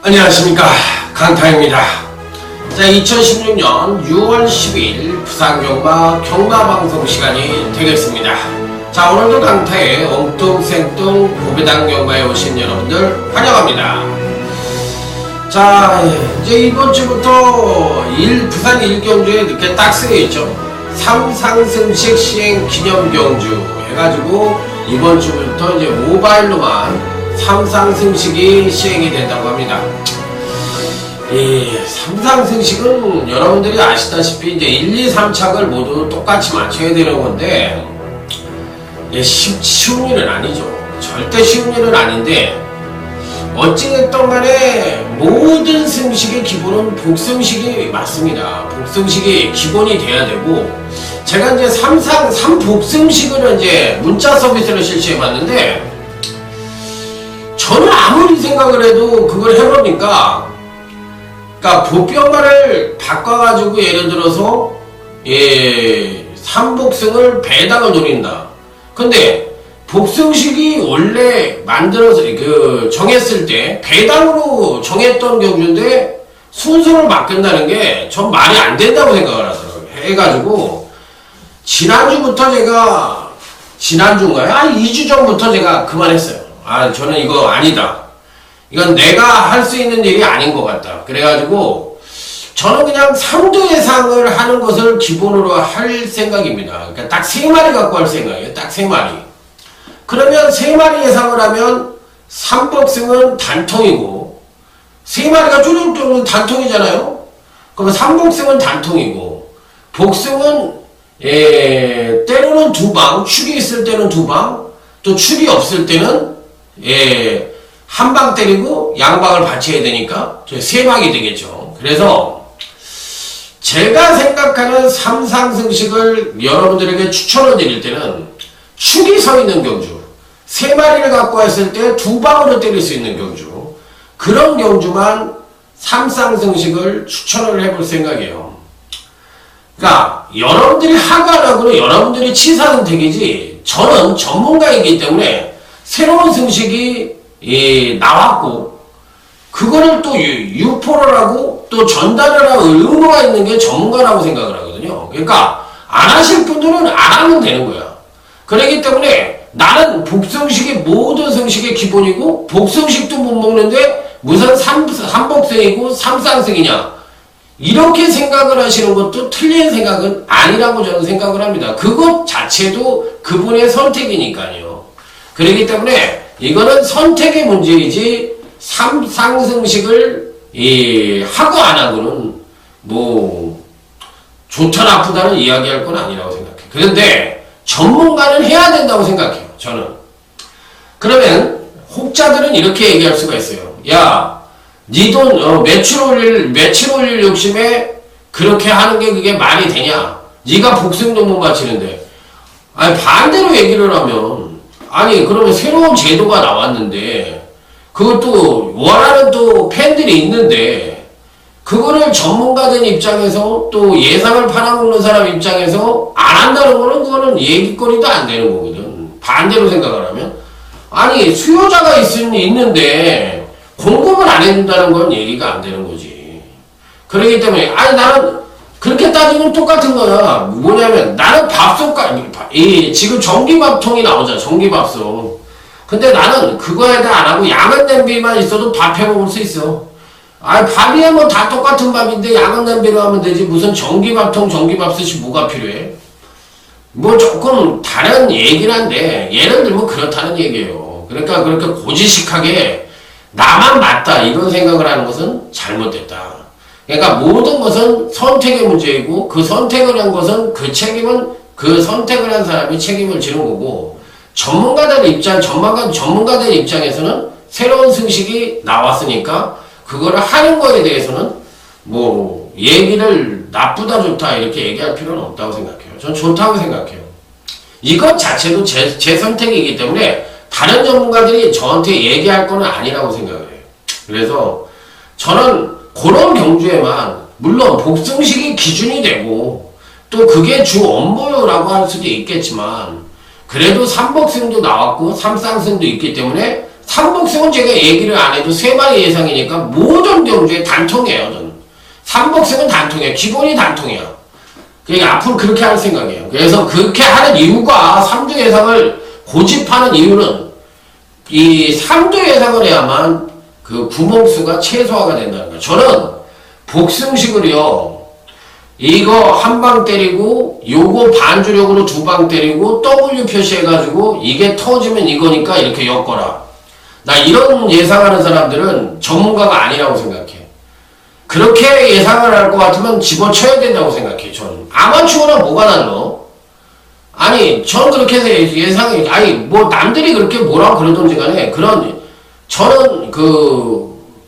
안녕하십니까, 강타입니다. 자, 2016년 6월 10일 부산경마 경마방송 시간이 되겠습니다. 자, 오늘도 강타의 엉뚱생뚱 고배당 경마에 오신 여러분들 환영합니다. 자, 이제 이번 주부터 부산 1경주에 이렇게 딱 쓰여있죠. 3상승식 시행 기념경주 해가지고 이번 주부터 이제 모바일로만 3상승식이 시행이 된다고 합니다. 이 3상승식은 여러분들이 아시다시피 이제 1, 2, 3착을 모두 똑같이 맞춰야 되는 건데, 쉬운 일은 아니죠. 절대 쉬운 일은 아닌데, 어찌됐든 간에 모든 승식의 기본은 복승식이 맞습니다. 복승식이 기본이 돼야 되고, 제가 이제 3복승식을 이제 문자 서비스를 실시해 봤는데, 저는 아무리 생각을 해도 그걸 해보니까, 그러니까 보병말을 바꿔가지고 예를 들어서 3복승을 배당을 노린다. 근데 복승식이 원래 만들어서 정했을 때 배당으로 정했던 경주인데 순서를 바꾼다는 게 전 말이 안 된다고 생각을 하더라고요. 해가지고 지난주부터 제가, 지난주인가요? 2주 전부터 제가 그만했어요. 저는 이거 아니다. 이건 내가 할 수 있는 일이 아닌 것 같다. 그래가지고 저는 그냥 3두 예상을 하는 것을 기본으로 할 생각입니다. 그러니까 딱 3마리 갖고 할 생각이에요. 딱 3마리. 그러면 3마리 예상을 하면 3복승은 단통이고, 3마리가 쭈룩쭈룩 단통이잖아요. 그러면 3복승은 단통이고, 복승은 때로는 2방, 축이 있을 때는 2방, 또 축이 없을 때는 한 방 때리고 양방을 받쳐야 되니까 3방이 되겠죠. 그래서 제가 생각하는 3상승식을 여러분들에게 추천을 드릴 때는 축이 서 있는 경주, 3마리를 갖고 왔을 때 2방으로 때릴 수 있는 경주, 그런 경주만 3상승식을 추천을 해볼 생각이에요. 그러니까 여러분들이 하고 안 하고는 여러분들이 치사선택이지, 저는 전문가이기 때문에 새로운 승식이 나왔고, 그거를 또 유포를 하고 또 전달을 할 의무가 있는 게 전문가라고 생각을 하거든요. 그러니까 안 하실 분들은 안 하면 되는 거야. 그렇기 때문에 나는 복승식이 모든 승식의 기본이고, 복승식도 못 먹는데 무슨 3복승이고 3쌍승이냐, 이렇게 생각을 하시는 것도 틀린 생각은 아니라고 저는 생각을 합니다. 그것 자체도 그분의 선택이니까요. 그렇기 때문에 이거는 선택의 문제이지 3상승식을 하고 안 하고는 뭐 좋다 나쁘다는 이야기할 건 아니라고 생각해요. 그런데 전문가는 해야 된다고 생각해요. 저는. 그러면 혹자들은 이렇게 얘기할 수가 있어요. 야, 니 돈 매출 올릴 욕심에 그렇게 하는 게 그게 말이 되냐? 니가 복승도 못 맞히는데. 아니, 반대로 얘기를 하면, 아니 그러면 새로운 제도가 나왔는데 그것도 원하는 또 팬들이 있는데, 그거를 전문가된 입장에서 또 예상을 팔아먹는 사람 입장에서 안 한다는 거는, 그거는 얘기거리도 안 되는 거거든. 반대로 생각을 하면, 아니 수요자가 있는데 공급을 안 해준다는 건 얘기가 안 되는 거지. 그렇기 때문에, 아니 나는 그렇게 따지면 똑같은 거야. 뭐냐면 나는 지금 전기밥통이 나오잖아. 전기밥솥. 근데 나는 그거에 대해 안 하고 야간 냄비만 있어도 밥 해 먹을 수 있어. 밥이야 뭐 다 똑같은 밥인데 야간 냄비로 하면 되지. 무슨 전기밥통, 전기밥솥이 뭐가 필요해? 뭐 조금 다른 얘기긴 한데, 예를 들면 그렇다는 얘기예요. 그러니까 그렇게 고지식하게 나만 맞다 이런 생각을 하는 것은 잘못됐다. 그러니까 모든 것은 선택의 문제이고, 그 선택을 한 것은 그 책임은 그 선택을 한 사람이 책임을 지는 거고, 전문가들 입장에서는 새로운 승식이 나왔으니까 그거를 하는 거에 대해서는 뭐 얘기를 나쁘다 좋다 이렇게 얘기할 필요는 없다고 생각해요. 전 좋다고 생각해요. 이것 자체도 제 선택이기 때문에 다른 전문가들이 저한테 얘기할 거는 아니라고 생각을 해요. 그래서 저는 그런 경주에만 물론 복승식이 기준이 되고 또 그게 주 업무라고 할 수도 있겠지만 그래도 3복승도 나왔고 3쌍승도 있기 때문에 3복승은 제가 얘기를 안 해도 3마리 예상이니까 모든 경주에 단통이에요. 저는 3복승은 단통이에요. 기본이 단통이야. 그러니까 앞으로 그렇게 할 생각이에요. 그래서 그렇게 하는 이유가 3주 예상을 고집하는 이유는 이 3주 예상을 해야만 그 구멍수가 최소화가 된다는 거예요. 저는 복승식을요, 이거 한 방 때리고, 요거 반주력으로 2방 때리고, W 표시해가지고, 이게 터지면 이거니까 이렇게 엮어라. 나 이런 예상하는 사람들은 전문가가 아니라고 생각해. 그렇게 예상을 할 것 같으면 집어쳐야 된다고 생각해, 저는. 아마추어랑 뭐가 달라? 아니, 전 그렇게 예상이, 아니, 뭐, 남들이 그렇게 뭐라고 그러던지 간에, 저는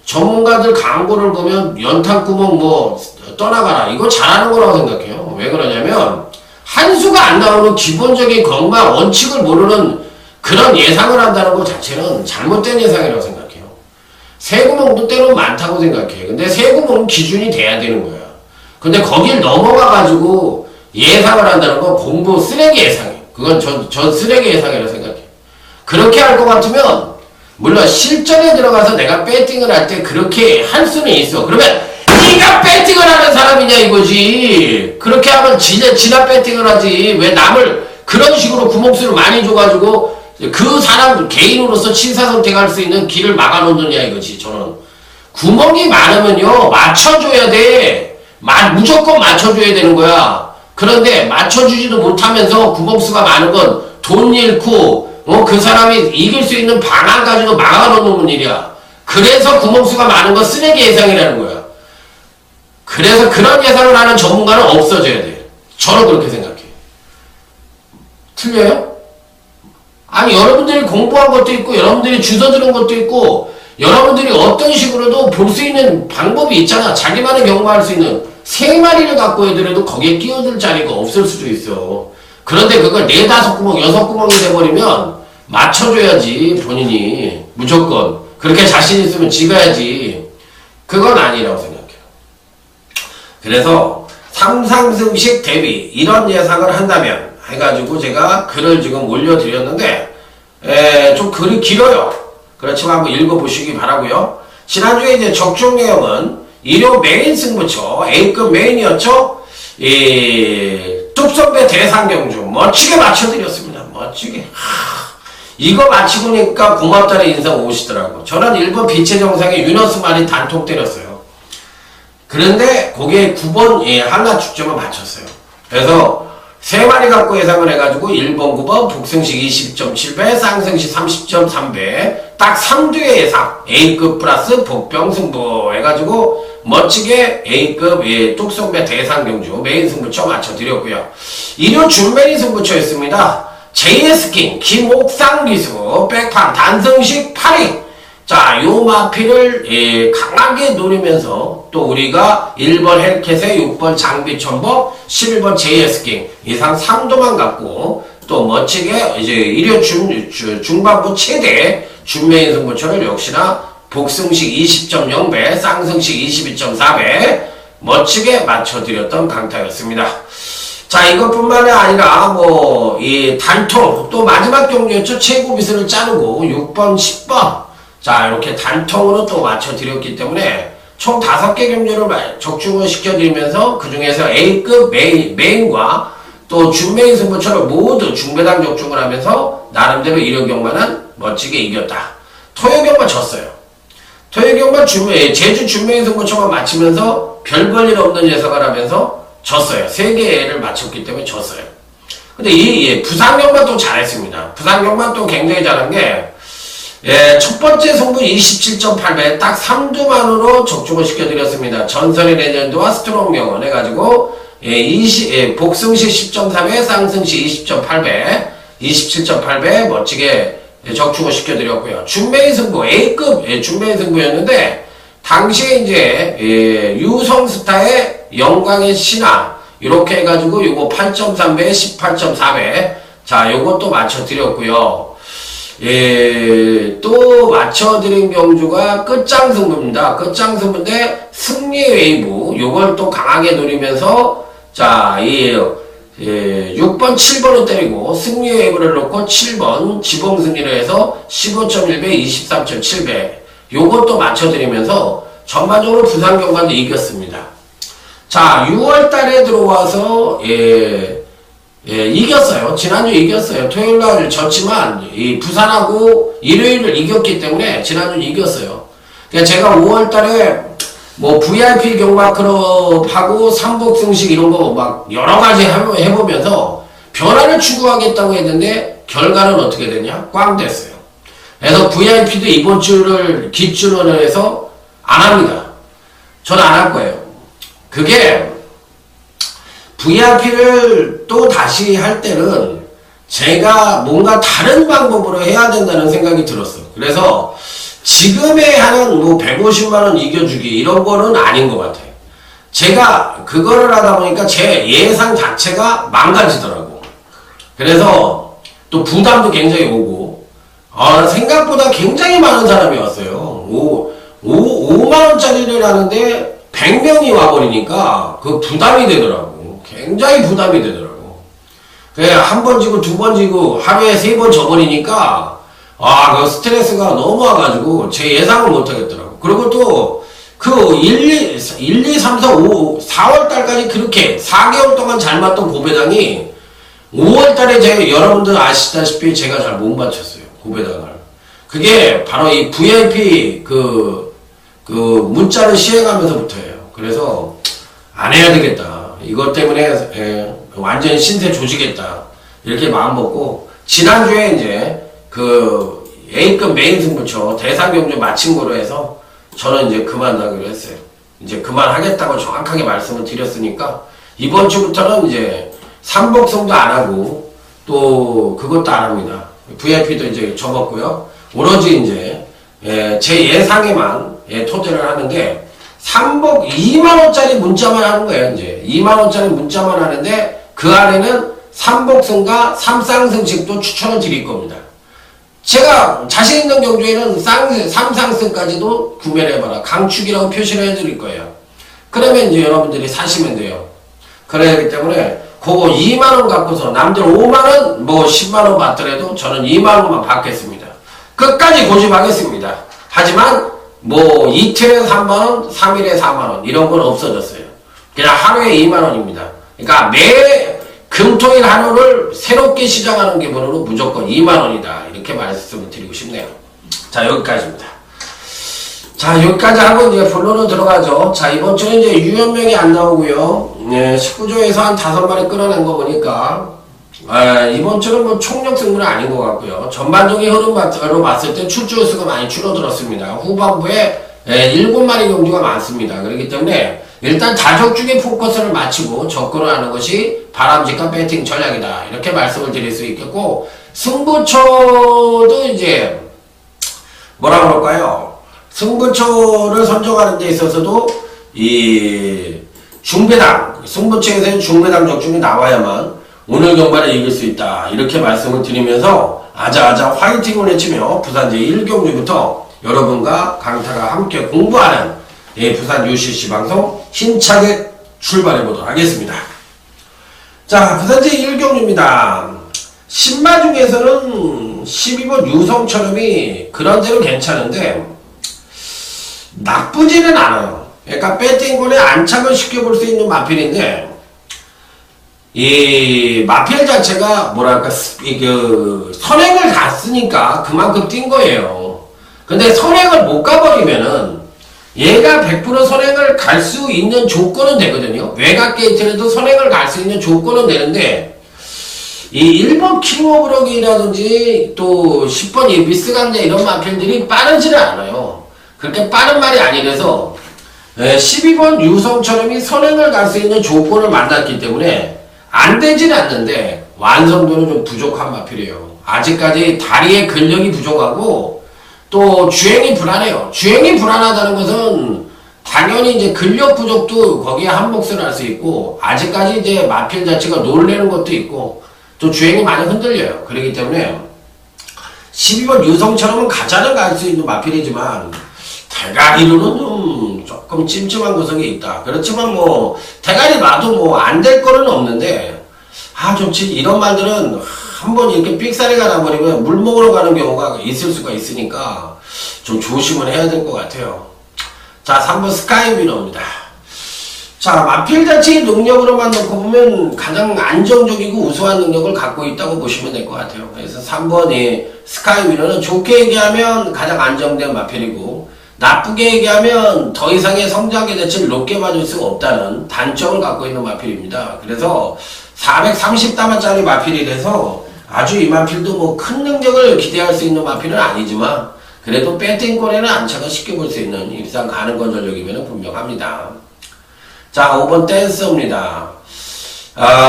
전문가들 광고를 보면 연탄구멍 뭐, 떠나가라. 이거 잘하는 거라고 생각해요. 왜 그러냐면, 한 수가 안 나오는 기본적인 것만 원칙을 모르는 그런 예상을 한다는 것 자체는 잘못된 예상이라고 생각해요. 세구멍도 때로는 많다고 생각해. 근데 세구멍은 기준이 돼야 되는 거야. 근데 거길 넘어가가지고 예상을 한다는 건 공부 쓰레기 예상이에요. 그건 전 쓰레기 예상이라고 생각해요. 그렇게 할 것 같으면, 물론 실전에 들어가서 내가 배팅을 할 때 그렇게 할 수는 있어. 그러면 네가 배팅을 하는 사람이냐 이거지. 그렇게 하면 지나 배팅을 하지. 왜 남을 그런 식으로 구멍수를 많이 줘가지고 그 사람 개인으로서 신사선택할 수 있는 길을 막아놓느냐 이거지. 저는 구멍이 많으면요 맞춰줘야 돼. 무조건 맞춰줘야 되는 거야. 그런데 맞춰주지도 못하면서 구멍수가 많은 건 돈 잃고 그 사람이 이길 수 있는 방안까지도 막아놓는 일이야. 그래서 구멍수가 많은 건 쓰레기 예상이라는 거야. 그래서 그런 예상을 하는 전문가는 없어져야 돼. 저는 그렇게 생각해. 틀려요? 아니 여러분들이 공부한 것도 있고 여러분들이 주워 들은 것도 있고 여러분들이 어떤 식으로도 볼 수 있는 방법이 있잖아. 자기만의 경험할 수 있는 3마리를 갖고 애들에도 거기에 끼어들 자리가 없을 수도 있어. 그런데 그걸 4, 5구멍, 6구멍이 돼버리면 맞춰줘야지 본인이 무조건. 그렇게 자신 있으면 지가야지. 그건 아니라고 생각해요. 그래서 3상승식 대비 이런 예상을 한다면 해가지고 제가 글을 지금 올려드렸는데 좀 글이 길어요. 그렇지만 한번 읽어보시기 바라고요. 지난주에 이제 적중 내용은 일요 메인 승부처 A급 메인이었죠. 뚝선배 대상경주 멋지게 맞춰드렸습니다. 멋지게. 이거 마치고 니까 고맙다는 인상 오시더라고. 저는 1번 빛의 정상에 유너스 말이 단통 때렸어요. 그런데 거기에 9번 한라 축점을 맞췄어요. 그래서 3마리 갖고 예상을 해가지고 1번, 9번 복승식 20.7배, 쌍승식 30.3배 딱 3두의 예상 A급 플러스 복병승부 해가지고 멋지게 A급 뚝선배 대상경주 메인 승부처 맞춰드렸고요. 일요 준메인 승부처였습니다. JS킹, 김옥상기수, 백판, 단승식 8위. 자, 요 마피를 강하게 노리면서 또 우리가 1번 헬켓에 6번 장비천법, 11번 JS킹 이상 3도만 갖고 또 멋지게 이제 일요 중반부 최대 준메인 승부처를 역시나 복승식 20.0배, 쌍승식 22.4배 멋지게 맞춰드렸던 강타였습니다. 자, 이것뿐만이 아니라 이 단통 또 마지막 경주였죠. 최고 비수를 자르고 6번 10번 자 이렇게 단통으로 또 맞춰드렸기 때문에 총 5개 경주를 적중을 시켜드리면서 그 중에서 A급 메인과 또 준메인 승부처를 모두 중배당 적중을 하면서 나름대로 일요경마는 멋지게 이겼다. 토요경마 졌어요. 토요경마 제주 준메인 승부처만 맞추면서 별 볼 일 없는 예상을 하면서 졌어요. 3개를 맞췄기 때문에 졌어요. 근데 부산경만 또 잘했습니다. 부산경만 또 굉장히 잘한 게, 첫 번째 승부 27.8배 딱 3두만으로 적중을 시켜드렸습니다. 전설의 레전드와 스트롱경원 해가지고, 복승식 10.3배, 쌍승식 20.8배, 27.8배 멋지게 적중을 시켜드렸고요. 준메인 승부, A급 준메인 승부였는데, 당시에 이제, 유성스타의 영광의 신화 이렇게 해가지고 요거 8.3배 18.4배 자 요것도 맞춰드렸고요. 예, 또 맞춰드린 경주가 끝장승부입니다. 끝장승부인데 승리 웨이브 요걸 또 강하게 노리면서 자, 6번, 7번을 때리고 승리 웨이브를 놓고 7번 지봉 승리를 해서 15.1배, 23.7배 요것도 맞춰드리면서 전반적으로 부산 경관도 이겼습니다. 자, 6월 달에 들어와서 이겼어요. 지난주 이겼어요. 토요일날 졌지만 이 부산하고 일요일을 이겼기 때문에 지난주 이겼어요. 그러니까 제가 5월 달에 뭐 VIP 경마클럽하고 삼복승식 이런 거 막 여러 가지 해보면서 변화를 추구하겠다고 했는데 결과는 어떻게 되냐? 꽝 됐어요. 그래서 VIP도 이번 주를 기준으로 해서 안 합니다. 저는 안 할 거예요. 그게 VIP를 또 다시 할 때는 제가 뭔가 다른 방법으로 해야 된다는 생각이 들었어요. 그래서 지금에 하는 뭐 150만원 이겨주기 이런 거는 아닌 것 같아요. 제가 그거를 하다 보니까 제 예상 자체가 망가지더라고. 그래서 또 부담도 굉장히 오고 생각보다 굉장히 많은 사람이 왔어요. 5만원짜리를 하는데 100명이 와버리니까 그 부담이 되더라고. 굉장히 부담이 되더라고. 그냥 한 번 지고 두 번 지고 하루에 3번 져버리니까 그 스트레스가 너무 와가지고 제 예상을 못 하겠더라고. 그리고 또 그 1, 2, 3, 4, 5, 4월 달까지 그렇게 4개월 동안 잘 맞던 고배당이 5월 달에 여러분들 아시다시피 제가 잘 못 맞췄어요. 고배당을. 그게 바로 이 VIP 그 문자를 시행하면서부터예요. 그래서 안 해야 되겠다. 이것 때문에 완전히 신세 조지겠다. 이렇게 마음먹고 지난주에 이제 그 A급 메인 승부처 대상 경주 마친 거로 해서 저는 이제 그만하기로 했어요. 이제 그만하겠다고 정확하게 말씀을 드렸으니까 이번 주부터는 이제 삼복승도 안 하고 또 그것도 안 합니다. VIP도 이제 접었고요. 오로지 이제 제 예상에만 토대를 하는 게 삼복 2만원짜리 문자만 하는 거예요. 이제 2만원짜리 문자만 하는데 그 안에는 삼복승과 삼쌍승식도 추천을 드릴 겁니다. 제가 자신 있는 경주에는 삼상승까지도 구매를 해봐라. 강축이라고 표시를 해드릴 거예요. 그러면 이제 여러분들이 사시면 돼요. 그러기 때문에 그거 2만원 갖고서 남들 5만원 뭐 10만원 받더라도 저는 2만원만 받겠습니다. 끝까지 고집하겠습니다. 하지만 뭐 이틀에 3만원, 3일에 4만원 이런 건 없어졌어요. 그냥 하루에 2만원입니다. 그러니까 매 금토일 하루를 새롭게 시작하는 기분으로 무조건 2만원이다. 이렇게 말씀을 드리고 싶네요. 자, 여기까지입니다. 자, 여기까지 하고 이제 본론으로 들어가죠. 자, 이번 주는 이제 유연명이 안 나오고요. 19조에서 한 5마리 끌어낸 거 보니까, 이번 주는 뭐 총력 승부는 아닌 것 같고요. 전반적인 흐름으로 봤을 때 출주 수가 많이 줄어들었습니다. 후반부에 7마리 경주가 많습니다. 그렇기 때문에 일단 다적중에 포커스를 맞추고 접근을 하는 것이 바람직한 배팅 전략이다. 이렇게 말씀을 드릴 수 있겠고, 승부처도 이제 뭐라 그럴까요? 승부처를 선정하는 데 있어서도 이 중배당, 승부처에서는 중배당 적중이 나와야만 오늘 경마를 이길 수 있다. 이렇게 말씀을 드리면서 아자아자 화이팅을 외치며 부산 제1경주부터 여러분과 강타가 함께 공부하는 부산 UCC 방송 힘차게 출발해 보도록 하겠습니다. 자, 부산 제1경주입니다. 신마 중에서는 12번 유성처럼이 그런대로 괜찮은데 나쁘지는 않아요. 그러니까 배팅권에 안착을 시켜볼 수 있는 마필인데 이 마필 자체가 뭐랄까 선행을 갔으니까 그만큼 뛴 거예요. 근데 선행을 못 가버리면은 얘가 100% 선행을 갈 수 있는 조건은 되거든요. 외곽 게이트라도 선행을 갈 수 있는 조건은 되는데 이 1번 킹오브록이라든지 또 10번 이 미스강자 이런 마필들이 빠르지는 않아요. 그렇게 빠른 말이 아니라서 12번 유성처럼이 선행을 갈 수 있는 조건을 만났기 때문에 안 되지는 않는데 완성도는 좀 부족한 마필이에요. 아직까지 다리의 근력이 부족하고 또 주행이 불안해요. 주행이 불안하다는 것은 당연히 이제 근력 부족도 거기에 한 몫을 할 수 있고, 아직까지 이제 마필 자체가 놀래는 것도 있고, 또 주행이 많이 흔들려요. 그렇기 때문에 12번 유성처럼은 가자는 갈 수 있는 마필이지만 대가리로는 좀 조금 찜찜한 구석이 있다. 그렇지만 뭐 대가리 놔도 뭐 안 될 거는 없는데, 좋지. 이런 말들은 한번 이렇게 삑사리가 나버리면 물 먹으러 가는 경우가 있을 수가 있으니까 좀 조심을 해야 될 것 같아요. 자, 3번 스카이위너입니다. 자, 마필 자체의 능력으로만 놓고 보면 가장 안정적이고 우수한 능력을 갖고 있다고 보시면 될 것 같아요. 그래서 3번이 스카이위너는 좋게 얘기하면 가장 안정된 마필이고, 나쁘게 얘기하면 더 이상의 성장의 대치를 높게 받을 수가 없다는 단점을 갖고 있는 마필입니다. 그래서 430다만짜리 마필이라서 아주 이 마필도 뭐 큰 능력을 기대할 수 있는 마필은 아니지만, 그래도 배팅권에는 안착을 시켜볼 수 있는 입상 가능한 전력이면 분명합니다. 자, 5번 댄서입니다.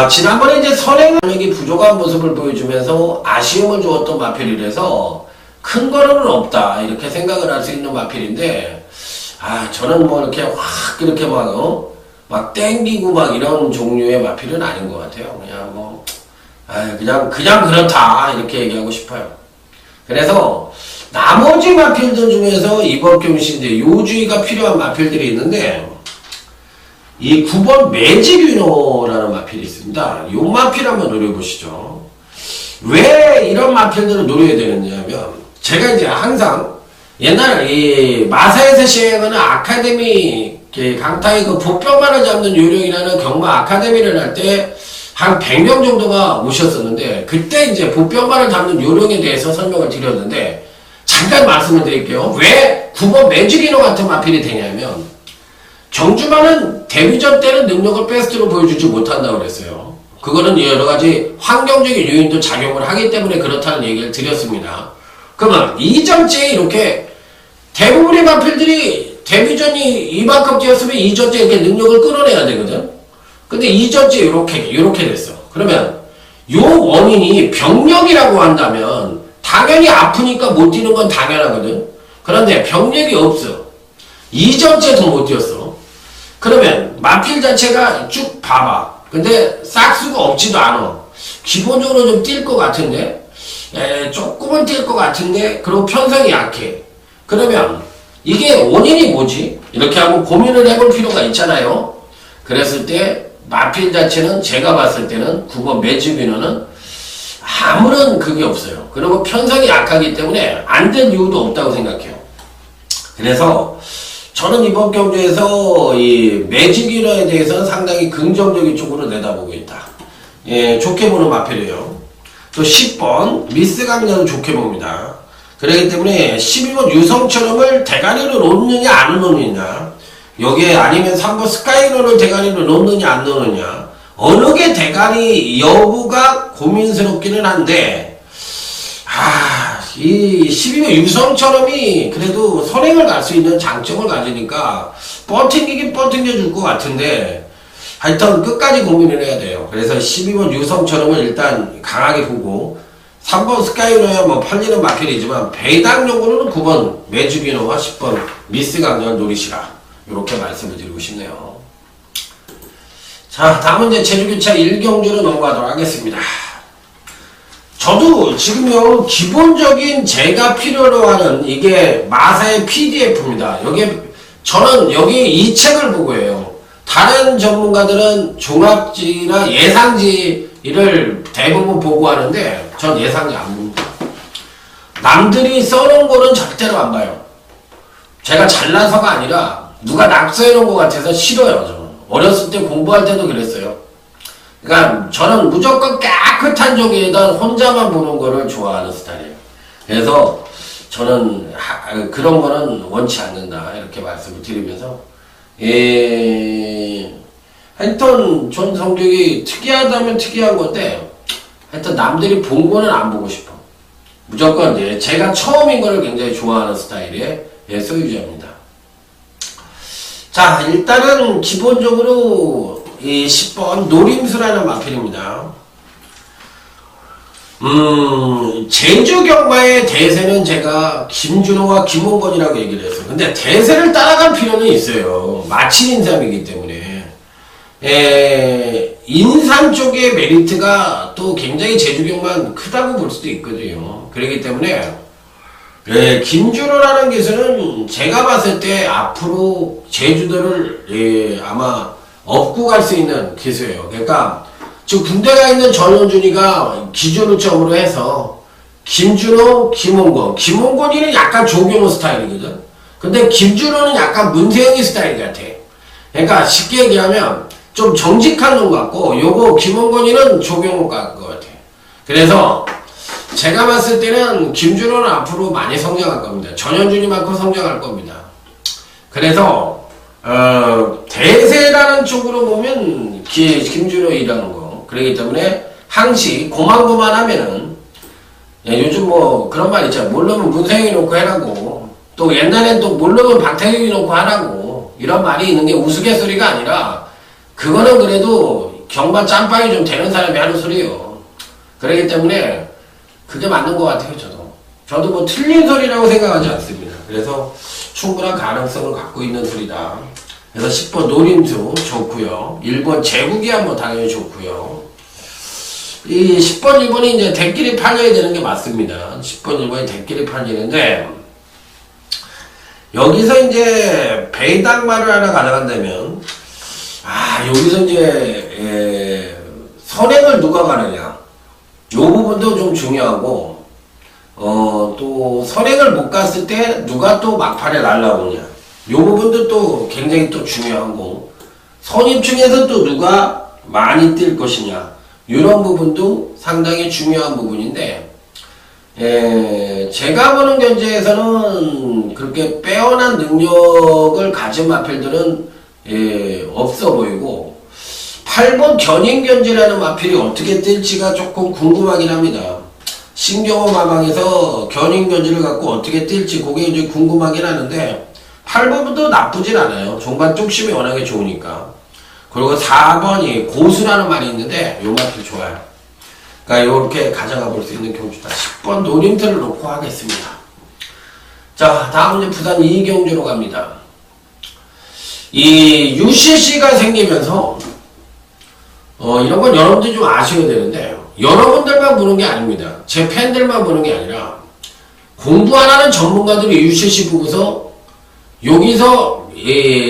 지난번에 이제 선행력이 부족한 모습을 보여주면서 아쉬움을 주었던 마필이라서 큰 거는 없다, 이렇게 생각을 할 수 있는 마필인데, 저는 뭐 이렇게 확 그렇게 막 땡기고 막 이런 종류의 마필은 아닌 것 같아요. 그냥 뭐, 그냥 그렇다, 이렇게 얘기하고 싶어요. 그래서 나머지 마필들 중에서 이번 경시인데 요주의가 필요한 마필들이 있는데, 이 9번 매직위너라는 마필이 있습니다. 이 마필 한번 노려보시죠. 왜 이런 마필들을 노려야 되느냐면, 제가 이제 항상 옛날에 이 마사에서 시행하는 아카데미 강타의 그 보병만을 잡는 요령이라는 경마 아카데미를 할 때 한 100명 정도가 오셨었는데, 그때 이제 보병만을 잡는 요령에 대해서 설명을 드렸는데, 잠깐 말씀을 드릴게요. 왜 9번 매직위너 같은 마필이 되냐면, 경주마는 데뷔전 때는 능력을 베스트로 보여주지 못한다고 그랬어요. 그거는 여러가지 환경적인 요인도 작용을 하기 때문에 그렇다는 얘기를 드렸습니다. 그러면 이전째에 이렇게 대부분의 마필들이 데뷔전이 이만큼 뛰었으면 이전째 이렇게 능력을 끌어내야 되거든. 근데 이전째 이렇게 됐어. 그러면 요 원인이 병력이라고 한다면 당연히 아프니까 못 뛰는 건 당연하거든. 그런데 병력이 없어. 이전째도 못 뛰었어. 그러면 마필 자체가 쭉 봐봐. 근데 싹수가 없지도 않아. 기본적으로 좀 뛸 것 같은데, 조금은 뛸 것 같은데, 그리고 편성이 약해. 그러면 이게 원인이 뭐지? 이렇게 하고 고민을 해볼 필요가 있잖아요. 그랬을 때 마필 자체는 제가 봤을 때는 9번 매직위너는 아무런 그게 없어요. 그리고 편성이 약하기 때문에 안 될 이유도 없다고 생각해요. 그래서 저는 이번 경주에서 이 매직위너에 대해서는 상당히 긍정적인 쪽으로 내다보고 있다. 좋게 보는 마필이에요. 또 10번 미스 강렬은 좋게 봅니다. 그렇기 때문에 12번 유성처럼을 대가리로 놓느냐 안 놓느냐, 여기에 아니면 3번 스카이너를 대가리로 놓느냐 안 놓느냐, 어느 게 대가리 여부가 고민스럽기는 한데, 이 12번 유성처럼이 그래도 선행을 갈 수 있는 장점을 가지니까 뻗팅기긴 뻗팅겨줄 것 같은데, 하여튼 끝까지 고민을 해야 돼요. 그래서 12번 유성처럼은 일단 강하게 보고, 3번 스카이너야 뭐 팔리는 마필이지만 배당용으로는 9번 매직위너와 10번 미스 강렬 노리시라, 이렇게 말씀을 드리고 싶네요. 자, 다음은 이제 제주교차 1경주로 넘어가도록 하겠습니다. 저도 지금요, 기본적인 제가 필요로 하는 이게 마사의 PDF입니다. 저는 여기 이 책을 보고 해요. 다른 전문가들은 종합지나 예상지를 대부분 보고 하는데, 전 예상지 안 봅니다. 남들이 써놓은 거는 절대로 안 봐요. 제가 잘나서가 아니라 누가 낙서해놓은 것 같아서 싫어요. 저는 어렸을 때 공부할 때도 그랬어요. 그러니까 저는 무조건 깨끗한 종이에다 혼자만 보는 거를 좋아하는 스타일이에요. 그래서 저는 그런 거는 원치 않는다, 이렇게 말씀을 드리면서, 하여튼 전 성격이 특이하다면 특이한 건데, 하여튼 남들이 본 거는 안 보고 싶어. 무조건 제가 처음인 거를 굉장히 좋아하는 스타일의 소유자입니다. 자, 일단은 기본적으로 이 10번 노림수라는 마필입니다. 제주 경마의 대세는 제가 김준호와 김홍건이라고 얘기를 했어요. 근데 대세를 따라갈 필요는 있어요. 마친 인삼이기 때문에. 인삼 쪽의 메리트가 또 굉장히 제주 경마는 크다고 볼 수도 있거든요. 그렇기 때문에 김준호라는 기수는 제가 봤을 때 앞으로 제주도를 아마 업고 갈 수 있는 기수예요. 그러니까 지금 군대가 있는 전원준이가 기준으점으로 해서 김준호, 김홍건. 김홍건이는 약간 조경호 스타일이거든. 근데 김준호는 약간 문세영이 스타일 같아. 그러니까 쉽게 얘기하면 좀 정직한 놈 같고, 요거 김홍건이는 조경호 같은 것 같아. 그래서 제가 봤을 때는 김준호는 앞으로 많이 성장할 겁니다. 전현준이만큼 성장할 겁니다. 그래서 대세라는 쪽으로 보면 김준호이라는 거. 그렇기 때문에 항시 고만고만하면은 요즘 뭐 그런 말 있잖아. 모르면 문세영이 놓고 해라고. 또 옛날엔 또 모르면 박태경이 놓고 하라고. 이런 말이 있는 게 우스갯소리가 아니라 그거는 그래도 경마 짬빵이 좀 되는 사람이 하는 소리예요. 그렇기 때문에 그게 맞는 것 같아요. 저도 뭐 틀린 소리라고 생각하지 않습니다. 그래서 충분한 가능성을 갖고 있는 소리다. 그래서 10번 노림수 좋고요. 1번 제국이야 뭐 당연히 좋고요. 이 10번 1번이 이제 대끼리 팔려야 되는 게 맞습니다. 10번 1번이 대끼리 팔리는데 여기서 이제 배당말을 하나 가져간다면 여기서 이제 선행을 누가 가느냐 요 부분도 좀 중요하고 또 선행을 못 갔을 때 누가 또 막판에 날라오냐 요 부분도 또 굉장히 또 중요하고 선입 중에서 또 누가 많이 뛸 것이냐 이런 부분도 상당히 중요한 부분인데 제가 보는 견제에서는 그렇게 빼어난 능력을 가진 마필들은 없어 보이고 8번 견인견제라는 마필이 어떻게 뜰지가 조금 궁금하긴 합니다. 신경호 마방에서 견인견제를 갖고 어떻게 뜰지 그게 이제 궁금하긴 하는데 8번부터 나쁘진 않아요. 종반 뚝심이 워낙에 좋으니까. 그리고 4번이 고수라는 말이 있는데 요 마필 좋아요. 그러니까 요렇게 가져가 볼 수 있는 경주다. 10번 노림틀을 놓고 하겠습니다. 자, 다음 이제 부산 이경주로 갑니다. 이 UCC가 생기면서 이런 건 여러분들이 좀 아셔야 되는데 여러분들만 보는 게 아닙니다. 제 팬들만 보는 게 아니라 공부 안 하는 전문가들이 UCC 보고서 여기서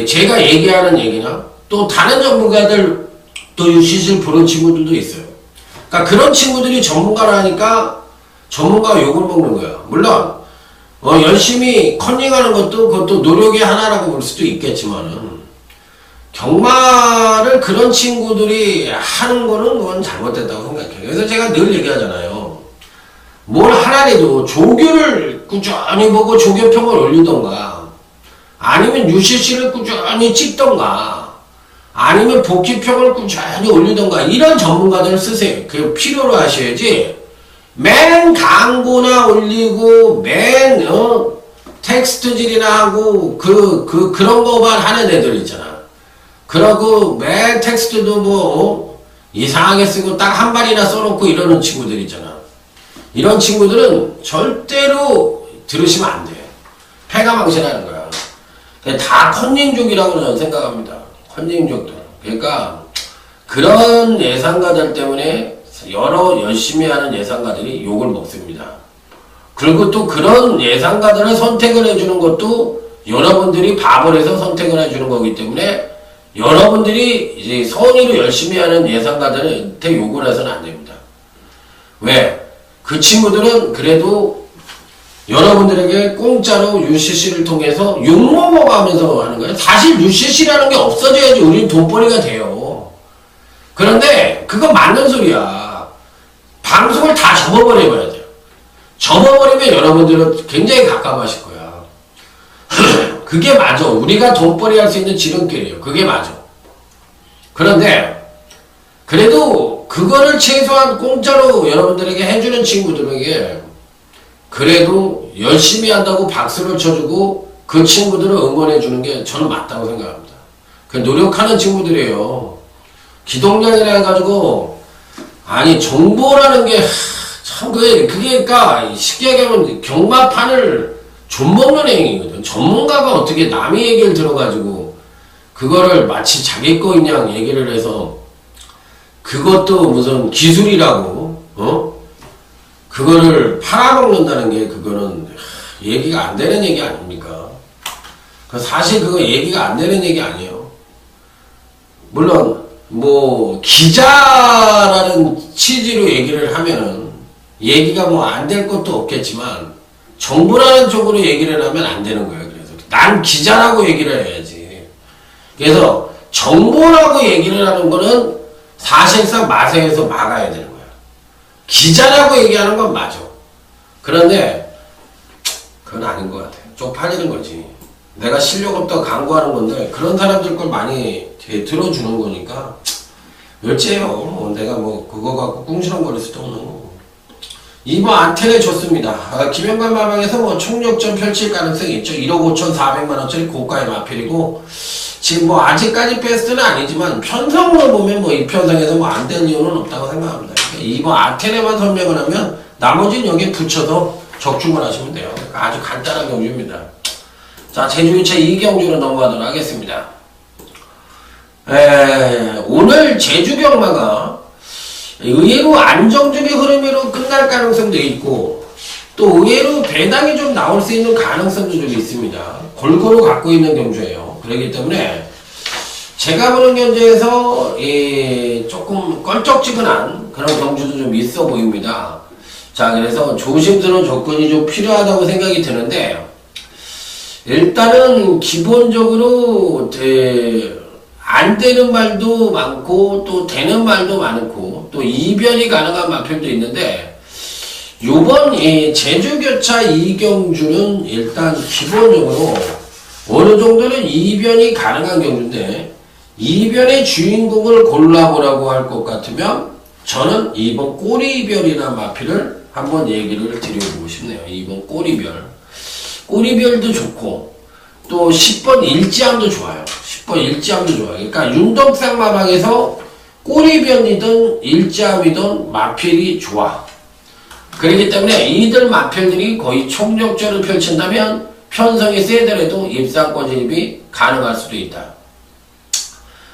제가 얘기하는 얘기나 또 다른 전문가들 또 UCC를 보는 친구들도 있어요. 그러니까 그런 친구들이 전문가를 하니까 전문가가 욕을 먹는 거야. 물론 열심히 컨닝하는 것도 그것도 노력의 하나라고 볼 수도 있겠지만은 경마를 그런 친구들이 하는 거는 그건 잘못됐다고 생각해요. 그래서 제가 늘 얘기하잖아요. 뭘 하나라도 조교를 꾸준히 보고 조교평을 올리던가 아니면 UCC를 꾸준히 찍던가 아니면 복귀평을 꾸준히 올리던가 이런 전문가들을 쓰세요. 그게 필요로 하셔야지 맨 광고나 올리고 맨 텍스트질이나 하고 그런 거만 하는 애들 있잖아. 그러고 맨 텍스트도 뭐 이상하게 쓰고 딱 한 발이나 써놓고 이러는 친구들 있잖아. 이런 친구들은 절대로 들으시면 안 돼요. 패가 망신하는 거야. 다 컨닝족이라고 저는 생각합니다. 컨닝족들. 그러니까 그런 예상가들 때문에 여러 열심히 하는 예상가들이 욕을 먹습니다. 그리고 또 그런 예상가들을 선택을 해주는 것도 여러분들이 바보를 해서 선택을 해주는 거기 때문에 여러분들이 이제 선의로 열심히 하는 예상가들한테 욕을 해서는 안 됩니다. 왜? 그 친구들은 그래도 여러분들에게 공짜로 UCC를 통해서 욕먹어가면서 하는 거예요. 사실 UCC라는 게 없어져야지 우리는 돈벌이가 돼요. 그런데 그건 맞는 소리야. 방송을 다 접어버려야 돼요. 접어버리면 여러분들은 굉장히 갑갑하실 거야. 그게 맞아. 우리가 돈벌이 할 수 있는 지름길이에요. 그게 맞아. 그런데 그래도 그거를 최소한 공짜로 여러분들에게 해주는 친구들에게 그래도 열심히 한다고 박수를 쳐주고 그 친구들을 응원해주는 게 저는 맞다고 생각합니다. 그 노력하는 친구들이에요. 기동량이라 해가지고 아니 정보라는 게 참, 그게, 그니까, 쉽게 얘기하면 경마판을 좀먹는 행위거든. 전문가가 어떻게 남의 얘기를 들어가지고, 그거를 마치 자기 거인 양 얘기를 해서, 그것도 무슨 기술이라고, 그거를 팔아먹는다는 게, 그거는, 얘기가 안 되는 얘기 아닙니까? 사실 그거 얘기가 안 되는 얘기 아니에요. 물론, 뭐, 기자라는 취지로 얘기를 하면은, 얘기가 뭐 안 될 것도 없겠지만 정부라는 쪽으로 얘기를 하면 안 되는 거예요. 그래서 난 기자라고 얘기를 해야지. 그래서 정보라고 얘기를 하는 거는 사실상 마세에서 막아야 되는 거야. 기자라고 얘기하는 건 맞아. 그런데 그건 아닌 것 같아요. 쪽팔리는 거지. 내가 실력 없다고 광고하는 건데 그런 사람들 걸 많이 들어주는 거니까 어째요. 내가 뭐 그거 갖고 꿍시렁거릴 수도 없는 거고. 이번 안테네 좋습니다. 김영관 마방에서 뭐 총력전 펼칠 가능성이 있죠. 1억 5,400만원짜리 고가의 마필이고, 지금 뭐 아직까지 베스트는 아니지만, 편성으로 보면 뭐 이 편성에서 뭐 안 될 이유는 없다고 생각합니다. 그러니까 이번 아테네만 설명을 하면, 나머지는 여기에 붙여서 적중을 하시면 돼요. 그러니까 아주 간단한 경주입니다. 자, 제주유차 2경주로 넘어가도록 하겠습니다. 오늘 제주경마가 의외로 안정적인 흐름으로 끝날 가능성도 있고 또 의외로 배당이 좀 나올 수 있는 가능성도 좀 있습니다. 골고루 갖고 있는 경주예요. 그렇기 때문에 제가 보는 경주에서 조금 껄쩍지근한 그런 경주도 좀 있어 보입니다. 자, 그래서 조심스러운 조건이 좀 필요하다고 생각이 드는데 일단은 기본적으로 안 되는 말도 많고 또 되는 말도 많고 또 이변이 가능한 마필도 있는데 요번 제주교차 이경주는 일단 기본적으로 어느 정도는 이변이 가능한 경주인데 이변의 주인공을 골라보라고 할 것 같으면 저는 이번 꼬리별이라는 마필을 한번 얘기를 드려보고 싶네요. 이번 꼬리별. 꼬리별도 좋고 또 10번 일지암도 좋아요. 10번 일지암도 좋아요. 그러니까 윤덕상 마방에서 꼬리변이든 일지암이든 마필이 좋아. 그렇기 때문에 이들 마필들이 거의 총력전을 펼친다면 편성이 세더라도 입상권 진입이 가능할 수도 있다.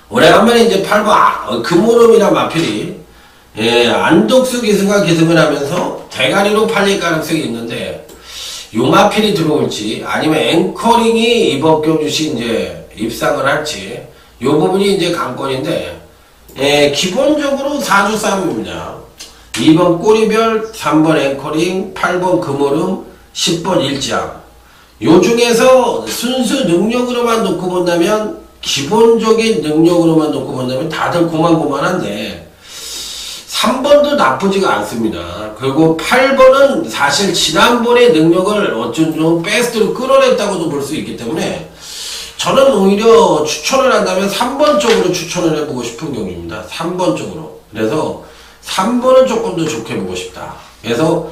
오래간만에 이제 8번 금오름이란 마필이 안독수 기승과 기승을 하면서 대가리로 팔릴 가능성이 있는데 요 마필이 들어올지 아니면 앵커링이 이번 경주시 이제 입상을 할지 요 부분이 이제 관건인데 기본적으로 4주 싸움입니다. 2번 꼬리별, 3번 앵커링, 8번 금오름, 10번 일지암. 요 중에서 순수 능력으로만 놓고 본다면 기본적인 능력으로만 놓고 본다면 다들 고만고만한데 3번도 나쁘지가 않습니다. 그리고 8번은 사실 지난번의 능력을 어쩐 좀 베스트로 끌어냈다고도 볼 수 있기 때문에 저는 오히려 추천을 한다면 3번 쪽으로 추천을 해보고 싶은 경우입니다. 3번 쪽으로. 그래서 3번은 조금 더 좋게 보고 싶다. 그래서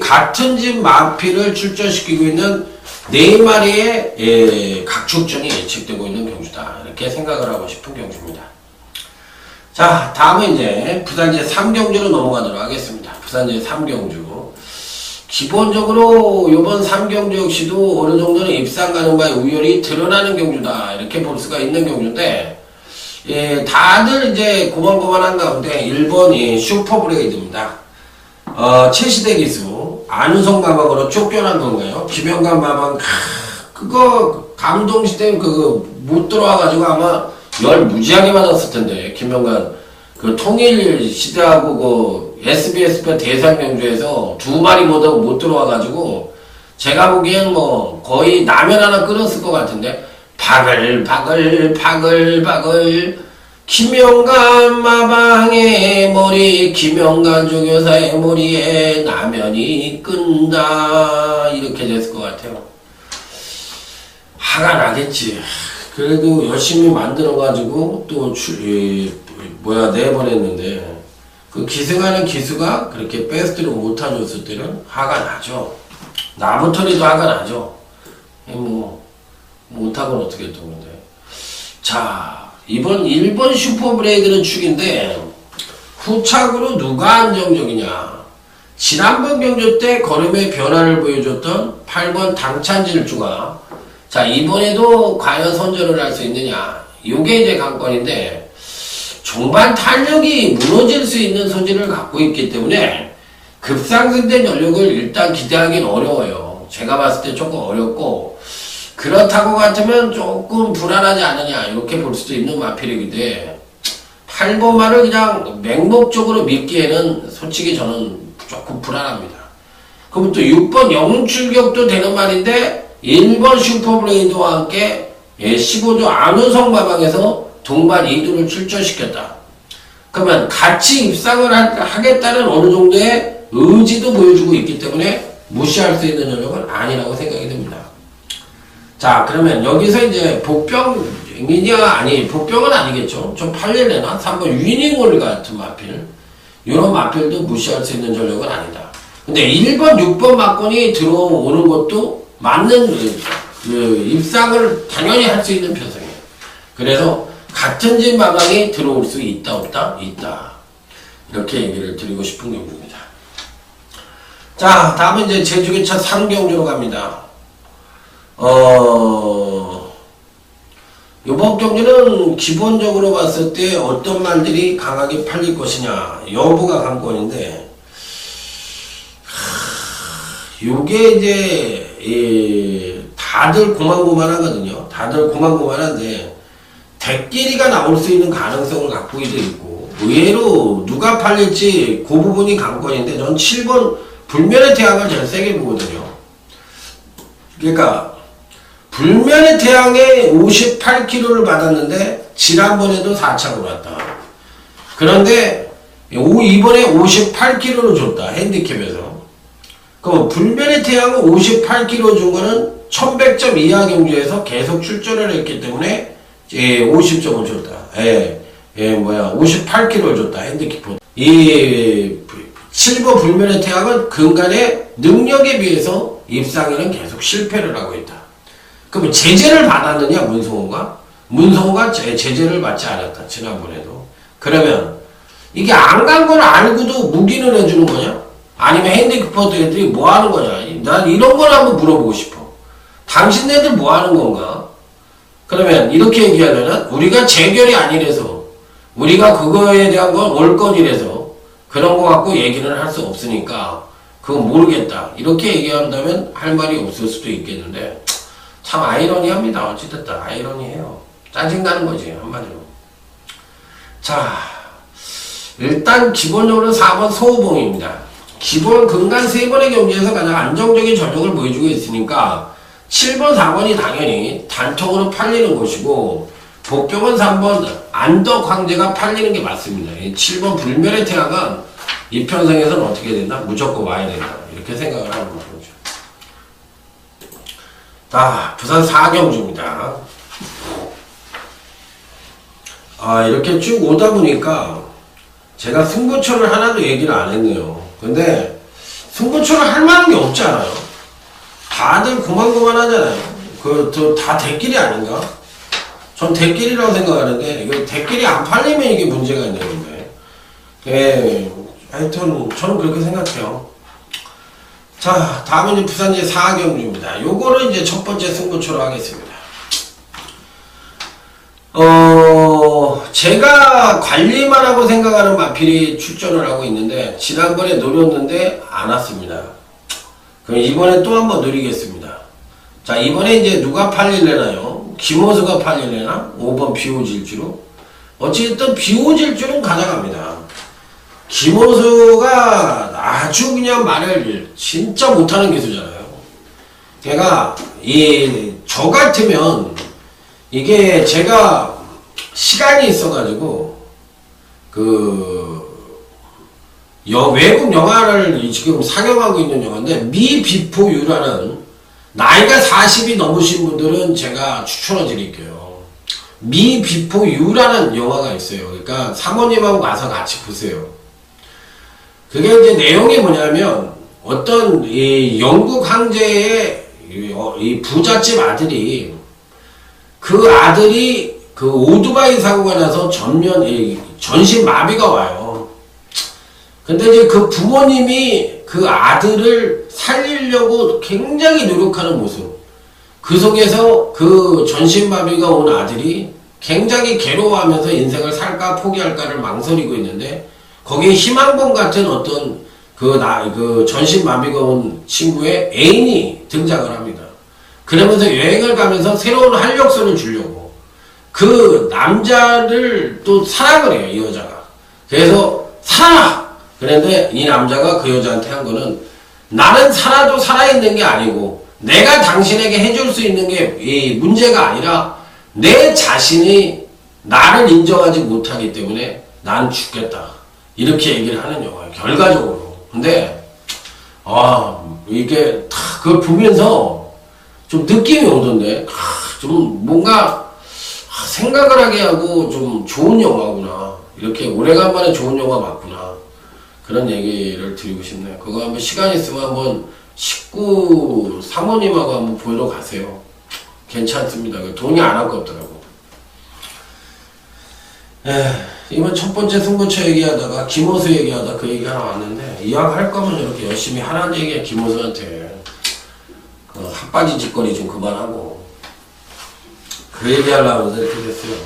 같은 집 마필을 출전시키고 있는 4마리의 각축전이 예측되고 있는 경주다. 이렇게 생각을 하고 싶은 경주입니다. 자, 다음은 이제 부산제 3경주로 넘어가도록 하겠습니다. 부산제 3경주. 기본적으로 이번 3경주 역시도 어느 정도는 입상 가는 바의 우열이 드러나는 경주다. 이렇게 볼 수가 있는 경주인데, 다들 이제 고만고만한 가운데 1번이 슈퍼브레이드입니다. 최시대 기수, 안우성 마방으로 쫓겨난 건가요? 김영관 마방, 그거 감동시대 그거 못 들어와가지고 아마 열 무지하게 받았을 텐데, 김영관 그 통일 시대하고 그 SBS 편 대상 경주에서 2마리 못 들어와가지고 제가 보기엔 뭐 거의 라면 하나 끓였을 것 같은데 바글바글 김영관 마방의 머리 김영관 조교사의 머리에 라면이 끈다 이렇게 됐을 것 같아요. 화가 나겠지. 그래도 열심히 만들어가지고 또 내보냈는데 그 기승하는 기수가 그렇게 베스트로 못해줬을 때는 화가 나죠. 나부터라도 화가 나죠. 못하고는 어떻게 또 근데. 자, 이번 1번 슈퍼브레이드는 축인데 후착으로 누가 안정적이냐. 지난번 경주 때 걸음의 변화를 보여줬던 8번 당찬질주가 자 이번에도 과연 선전을 할 수 있느냐 요게 이제 관건인데 종반 탄력이 무너질 수 있는 소질을 갖고 있기 때문에 급상승된 전력을 일단 기대하기는 어려워요. 제가 봤을 때 조금 어렵고 그렇다고 같으면 조금 불안하지 않느냐 이렇게 볼 수도 있는 마필이기도 해. 8번만을 그냥 맹목적으로 믿기에는 솔직히 저는 조금 불안합니다. 그럼 또 6번 영출격도 되는 말인데 1번 슈퍼브레이드와 함께 15조 안우성 마방에서 동반 2두를 출전시켰다. 그러면 같이 입상을 하겠다는 어느 정도의 의지도 보여주고 있기 때문에 무시할 수 있는 전력은 아니라고 생각이 듭니다. 자 그러면 여기서 이제 복병이냐 아니 복병은 아니겠죠. 좀 팔릴래나 3번 위닝홀 같은 마필 이런 마필도 무시할 수 있는 전력은 아니다. 근데 1번 6번 막권이 들어오는 것도 맞는 그 입상을 당연히 할 수 있는 편성이에요. 그래서 같은 집 마방이 들어올 수 있다 없다? 있다. 이렇게 얘기를 드리고 싶은 경주입니다. 자 다음은 이제 제주기차 3경주로 갑니다. 이번 경주는 기본적으로 봤을 때 어떤 말들이 강하게 팔릴 것이냐 여부가 관건인데 요게 이제 다들 고만고만하거든요. 다들 고만고만한데 대끼리가 나올 수 있는 가능성을 갖고 있고 의외로 누가 팔릴지 그 부분이 관건인데 전 7번 불면의 태양을 제일 세게 보거든요. 그러니까 불면의 태양에 58kg를 받았는데 지난번에도 4착으로 왔다. 그런데 이번에 58kg를 줬다. 핸디캡에서. 그럼 불면의 태양은 58kg 준 거는 1100점 이하 경주에서 계속 출전을 했기 때문에 50점을 줬다. 58kg를 줬다. 핸디캡. 이 7번 불면의 태양은 근간의 능력에 비해서 입상에는 계속 실패를 하고 있다. 그럼 제재를 받았느냐 문성호가? 문성호가 제재를 받지 않았다. 지난번에도. 그러면 이게 안 간 걸 알고도 무기는 해주는 거냐? 아니면 핸디캐퍼들이 뭐 하는 거냐? 난 이런 걸 한번 물어보고 싶어. 당신네들 뭐 하는 건가? 그러면 이렇게 얘기하면은 우리가 재결이 아니래서 우리가 그거에 대한 건 올건이래서 그런 거 갖고 얘기를 할 수 없으니까 그건 모르겠다. 이렇게 얘기한다면 할 말이 없을 수도 있겠는데 참 아이러니합니다. 어찌됐든 아이러니해요. 짜증나는 거지 한마디로. 자 일단 기본적으로 4번 소호봉입니다. 기본 근간 3번의 경기에서 가장 안정적인 전력을 보여주고 있으니까 7번 4번이 당연히 단통으로 팔리는 것이고 복병은 3번 안덕 황제가 팔리는 게 맞습니다. 7번 불멸의 태양은 이 편성에서는 어떻게 된다? 무조건 와야 된다. 이렇게 생각을 하는 거죠. 자, 부산 4경주입니다. 이렇게 쭉 오다 보니까 제가 승부처를 하나도 얘기를 안 했네요. 근데 승부처를 할 만한 게 없잖아요. 다들 고만고만하잖아요. 다 대끼리 아닌가? 전 대끼리라고 생각하는데 이거 대끼리 안 팔리면 이게 문제가 있는 건데 하여튼 저는 그렇게 생각해요. 자 다음은 이제 부산제 4경주입니다. 요거를 이제 첫 번째 승부처로 하겠습니다. 제가 관리만 하고 생각하는 마필이 출전을 하고 있는데 지난번에 노렸는데 안 왔습니다. 그럼 이번에 또 한번 노리겠습니다. 자 이번에 이제 누가 팔릴래나요? 김호수가 팔릴래나? 5번 비오질주로? 어쨌든 비오질주는 가져갑니다. 김호수가 아주 그냥 말을 진짜 못하는 기수잖아요. 걔가 저 같으면 이게 제가 시간이 있어가지고 외국 영화를 지금 상영하고 있는 영화인데 미비포유라는 나이가 40이 넘으신 분들은 제가 추천해 드릴게요. 미비포유라는 영화가 있어요. 그러니까 사모님하고 가서 같이 보세요. 그게 이제 내용이 뭐냐면 어떤 이 영국 황제의 이 부잣집 아들이 그 아들이 오토바이 사고가 나서 전신 마비가 와요. 근데 이제 그 부모님이 그 아들을 살리려고 굉장히 노력하는 모습. 그 속에서 그 전신마비가 온 아들이 굉장히 괴로워하면서 인생을 살까 포기할까를 망설이고 있는데, 거기에 희망봉 같은 어떤 그 전신마비가 온 친구의 애인이 등장을 합니다. 그러면서 여행을 가면서 새로운 활력소를 주려고 그 남자를 또 사랑을 해요, 이 여자가. 그래서 살아! 그런데 이 남자가 그 여자한테 한 거는, 나는 살아도 살아있는 게 아니고 내가 당신에게 해줄 수 있는 게 이 문제가 아니라 내 자신이 나를 인정하지 못하기 때문에 난 죽겠다. 이렇게 얘기를 하는 영화예요, 결과적으로. 근데 이게 그걸 보면서 좀 느낌이 오던데, 좀 뭔가 생각을 하게 하고 좀 좋은 영화구나. 이렇게 오래간만에 좋은 영화 맞구나. 그런 얘기를 드리고 싶네요. 그거 한번 시간 있으면 한번 19 사모님하고 한번 보러 가세요. 괜찮습니다. 돈이 안 아깝더라고. 이번 첫 번째 승부처 얘기하다가 김호수 얘기하다 그 얘기 하나 왔는데, 이왕 할 거면 이렇게 열심히 하라는 얘기야. 김호수한테 그 핫바지 짓거리 좀 그만하고, 그 얘기하려고 이렇게 됐어요.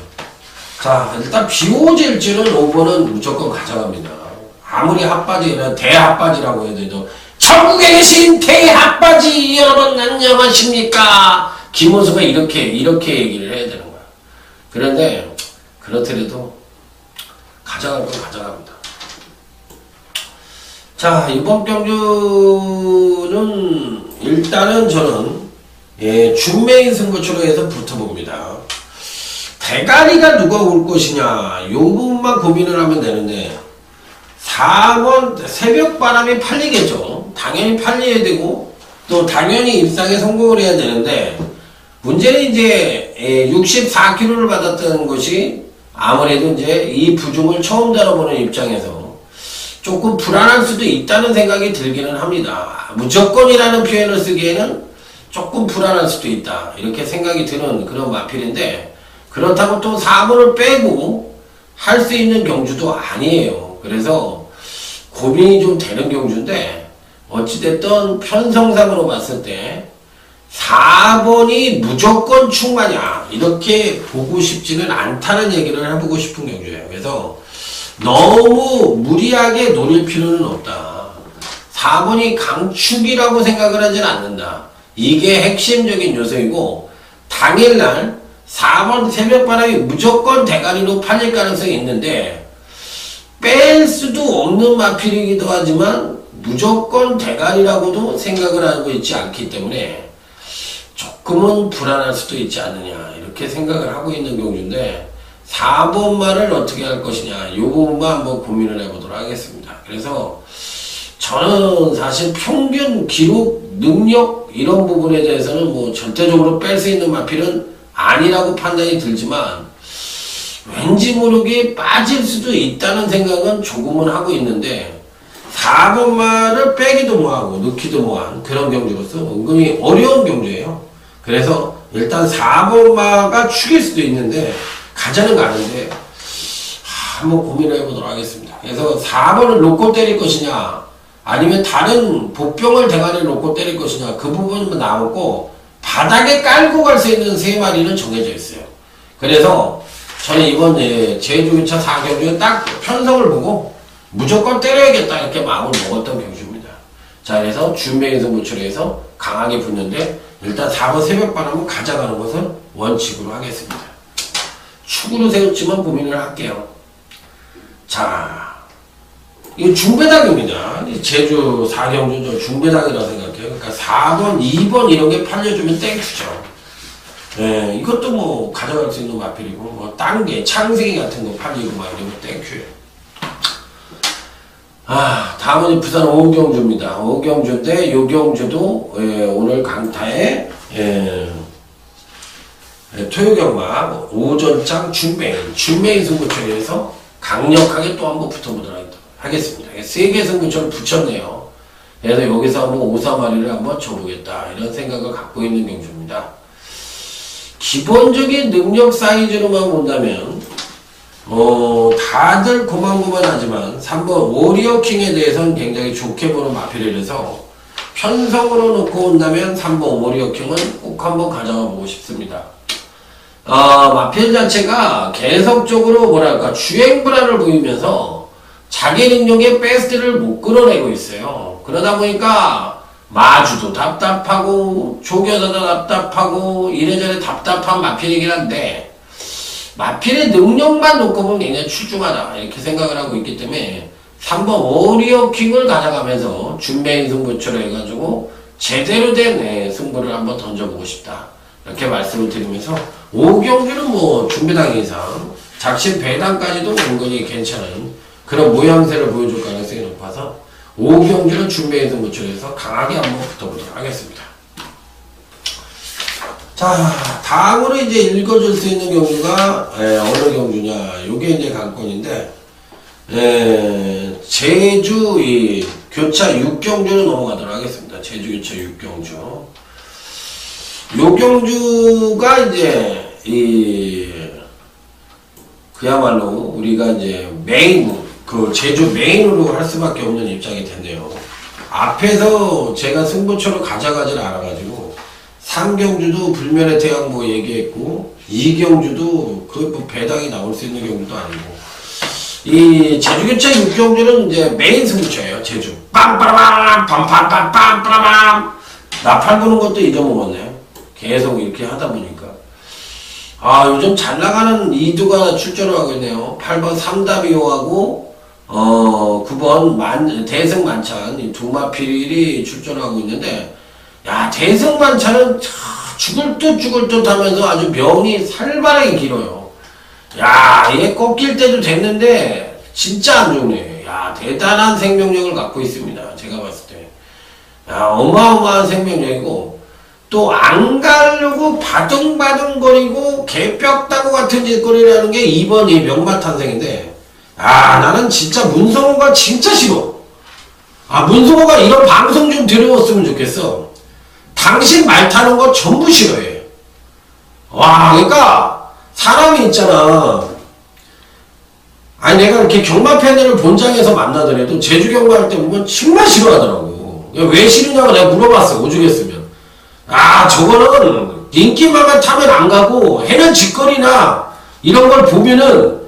자, 일단 비오질주는 5번은 무조건 가져갑니다. 아무리 핫바지나 대핫바지라고 해도 전국에 계신 대핫바지 여러분 안녕하십니까? 김호수가 이렇게 얘기를 해야 되는 거야. 그런데 그렇더라도 가져갈 건 가져갑니다. 자, 이번 경주는 일단은 저는 준메인 승부처로 해서 붙어봅니다. 대가리가 누가 올 것이냐, 이 부분만 고민을 하면 되는데, 4번 새벽바람이 팔리겠죠. 당연히 팔려야 되고, 또 당연히 입상에 성공을 해야 되는데, 문제는 이제 64kg를 받았던 것이 아무래도 이제 이 부중을 처음 다뤄보는 입장에서 조금 불안할 수도 있다는 생각이 들기는 합니다. 무조건이라는 표현을 쓰기에는 조금 불안할 수도 있다, 이렇게 생각이 드는 그런 마필인데, 그렇다고 또 4번을 빼고 할 수 있는 경주도 아니에요. 그래서 고민이 좀 되는 경주인데, 어찌됐든 편성상으로 봤을 때 4번이 무조건 충마냐, 이렇게 보고 싶지는 않다는 얘기를 해보고 싶은 경주예요. 그래서 너무 무리하게 노릴 필요는 없다. 4번이 강축이라고 생각을 하진 않는다. 이게 핵심적인 요소이고, 당일날 4번 새벽바람이 무조건 대가리로 팔릴 가능성이 있는데, 뺄 수도 없는 마필이기도 하지만 무조건 대가리라고도 생각을 하고 있지 않기 때문에 조금은 불안할 수도 있지 않느냐, 이렇게 생각을 하고 있는 경주인데, 4번 말을 어떻게 할 것이냐, 이 부분만 한번 고민을 해보도록 하겠습니다. 그래서 저는 사실 평균 기록 능력 이런 부분에 대해서는 뭐 절대적으로 뺄 수 있는 마필은 아니라고 판단이 들지만, 왠지 모르게 빠질 수도 있다는 생각은 조금은 하고 있는데, 4번 말을 빼기도 뭐하고 넣기도 뭐한 그런 경주로서 은근히 어려운 경주예요. 그래서 일단 4번 마가 축일 수도 있는데, 가자는 가는데 한번 고민을 해보도록 하겠습니다. 그래서 4번을 놓고 때릴 것이냐, 아니면 다른 복병을 대가리를 놓고 때릴 것이냐, 그 부분은 나오고, 바닥에 깔고 갈 수 있는 3마리는 정해져 있어요. 그래서 저는 이번 제주 2차 4경주에 딱 편성을 보고 무조건 때려야겠다, 이렇게 마음을 먹었던 경주입니다. 자, 그래서 준비해서 무출해서 강하게 붙는데, 일단 4번 새벽바람은 가져가는 것을 원칙으로 하겠습니다. 축으로 세웠지만 고민을 할게요. 자, 이거 중배당입니다. 제주 4경주 중배당이라고 생각해요. 그러니까 4번, 2번 이런 게 팔려주면 땡큐죠. 이것도 뭐 가져갈 수 있는 마필이고, 뭐 땅개, 창생이 같은 거 팔리고 막 이러면 땡큐예요. 다음은 부산 오경주입니다. 오경주인데, 요 경주도 오늘 강타에 토요경마 오전장 준메인 승부처에서 강력하게 또 한번 붙어보도록 하겠습니다. 3개 승부처를 붙였네요. 그래서 여기서 한번 5사마리를 한번 줘보겠다, 이런 생각을 갖고 있는 경주입니다. 기본적인 능력 사이즈로만 본다면 다들 고만고만하지만 3번 워리어킹에 대해서는 굉장히 좋게 보는 마필이라서 편성으로 놓고 온다면 3번 워리어킹은 꼭 한번 가져가 보고 싶습니다. 마필 자체가 계속적으로 뭐랄까 주행 불안을 보이면서 자기 능력의 베스트를 못 끌어내고 있어요. 그러다 보니까 마주도 답답하고 조교사도 답답하고 이래저래 답답한 마필이긴 한데 마필의 능력만 놓고 보면 굉장히 출중하다 이렇게 생각을 하고 있기 때문에 3번 워리어킹을 가져가면서 준비인 승부처로 해가지고 제대로 된 승부를 한번 던져보고 싶다 이렇게 말씀을 드리면서 5경주는 뭐 준비당 이상 작심 배당까지도 은근히 괜찮은 그런 모양새를 보여줄 가능성이 높아서 5경주는 준비인 승부처로 해서 강하게 한번 붙어보도록 하겠습니다. 자, 다음으로 이제 읽어줄 수 있는 경주가, 어느 경주냐. 요게 이제 관건인데, 제주, 교차 6경주로 넘어가도록 하겠습니다. 제주 교차 6경주. 요 경주가 이제, 그야말로 우리가 이제 제주 메인으로 할 수밖에 없는 입장이 됐네요. 앞에서 제가 승부처로 가져가질 않아가지고, 3경주도 불면의 태양 뭐 얘기했고 2경주도 그 배당이 나올 수 있는 경주도 아니고 이 제주교차 6경주는 이제 메인 승부처예요. 제주 빰빠라밤 빰빰빰빰빰빰 나팔 부는 것도 잊어먹었네. 계속 이렇게 하다 보니까 요즘 잘 나가는 2두가 출전을 하고 있네요. 8번 삼다비오하고 9번 대승만찬 이 두 마필이 출전하고 있는데 야, 대승만찬은 죽을 듯 하면서 아주 명이 살벌하게 길어요. 야, 얘 꺾일 때도 됐는데, 진짜 안 좋네. 야, 대단한 생명력을 갖고 있습니다. 제가 봤을 때. 야, 어마어마한 생명력이고, 또 안 가려고 바둥바둥거리고, 개벽다구 같은 짓거리를 하는 게 2번 이 명마탄생인데, 나는 진짜 문성호가 진짜 싫어. 문성호가 이런 방송 좀 들어왔으면 좋겠어. 당신 말 타는 거 전부 싫어해. 그러니까 사람이 있잖아. 내가 이렇게 경마 팬을 본장에서 만나더라도 제주 경마할 때 보면 정말 싫어하더라고. 왜 싫으냐고 내가 물어봤어. 오죽했으면. 저거는 인기만만 타면 안 가고 해는 짓거리나 이런 걸 보면은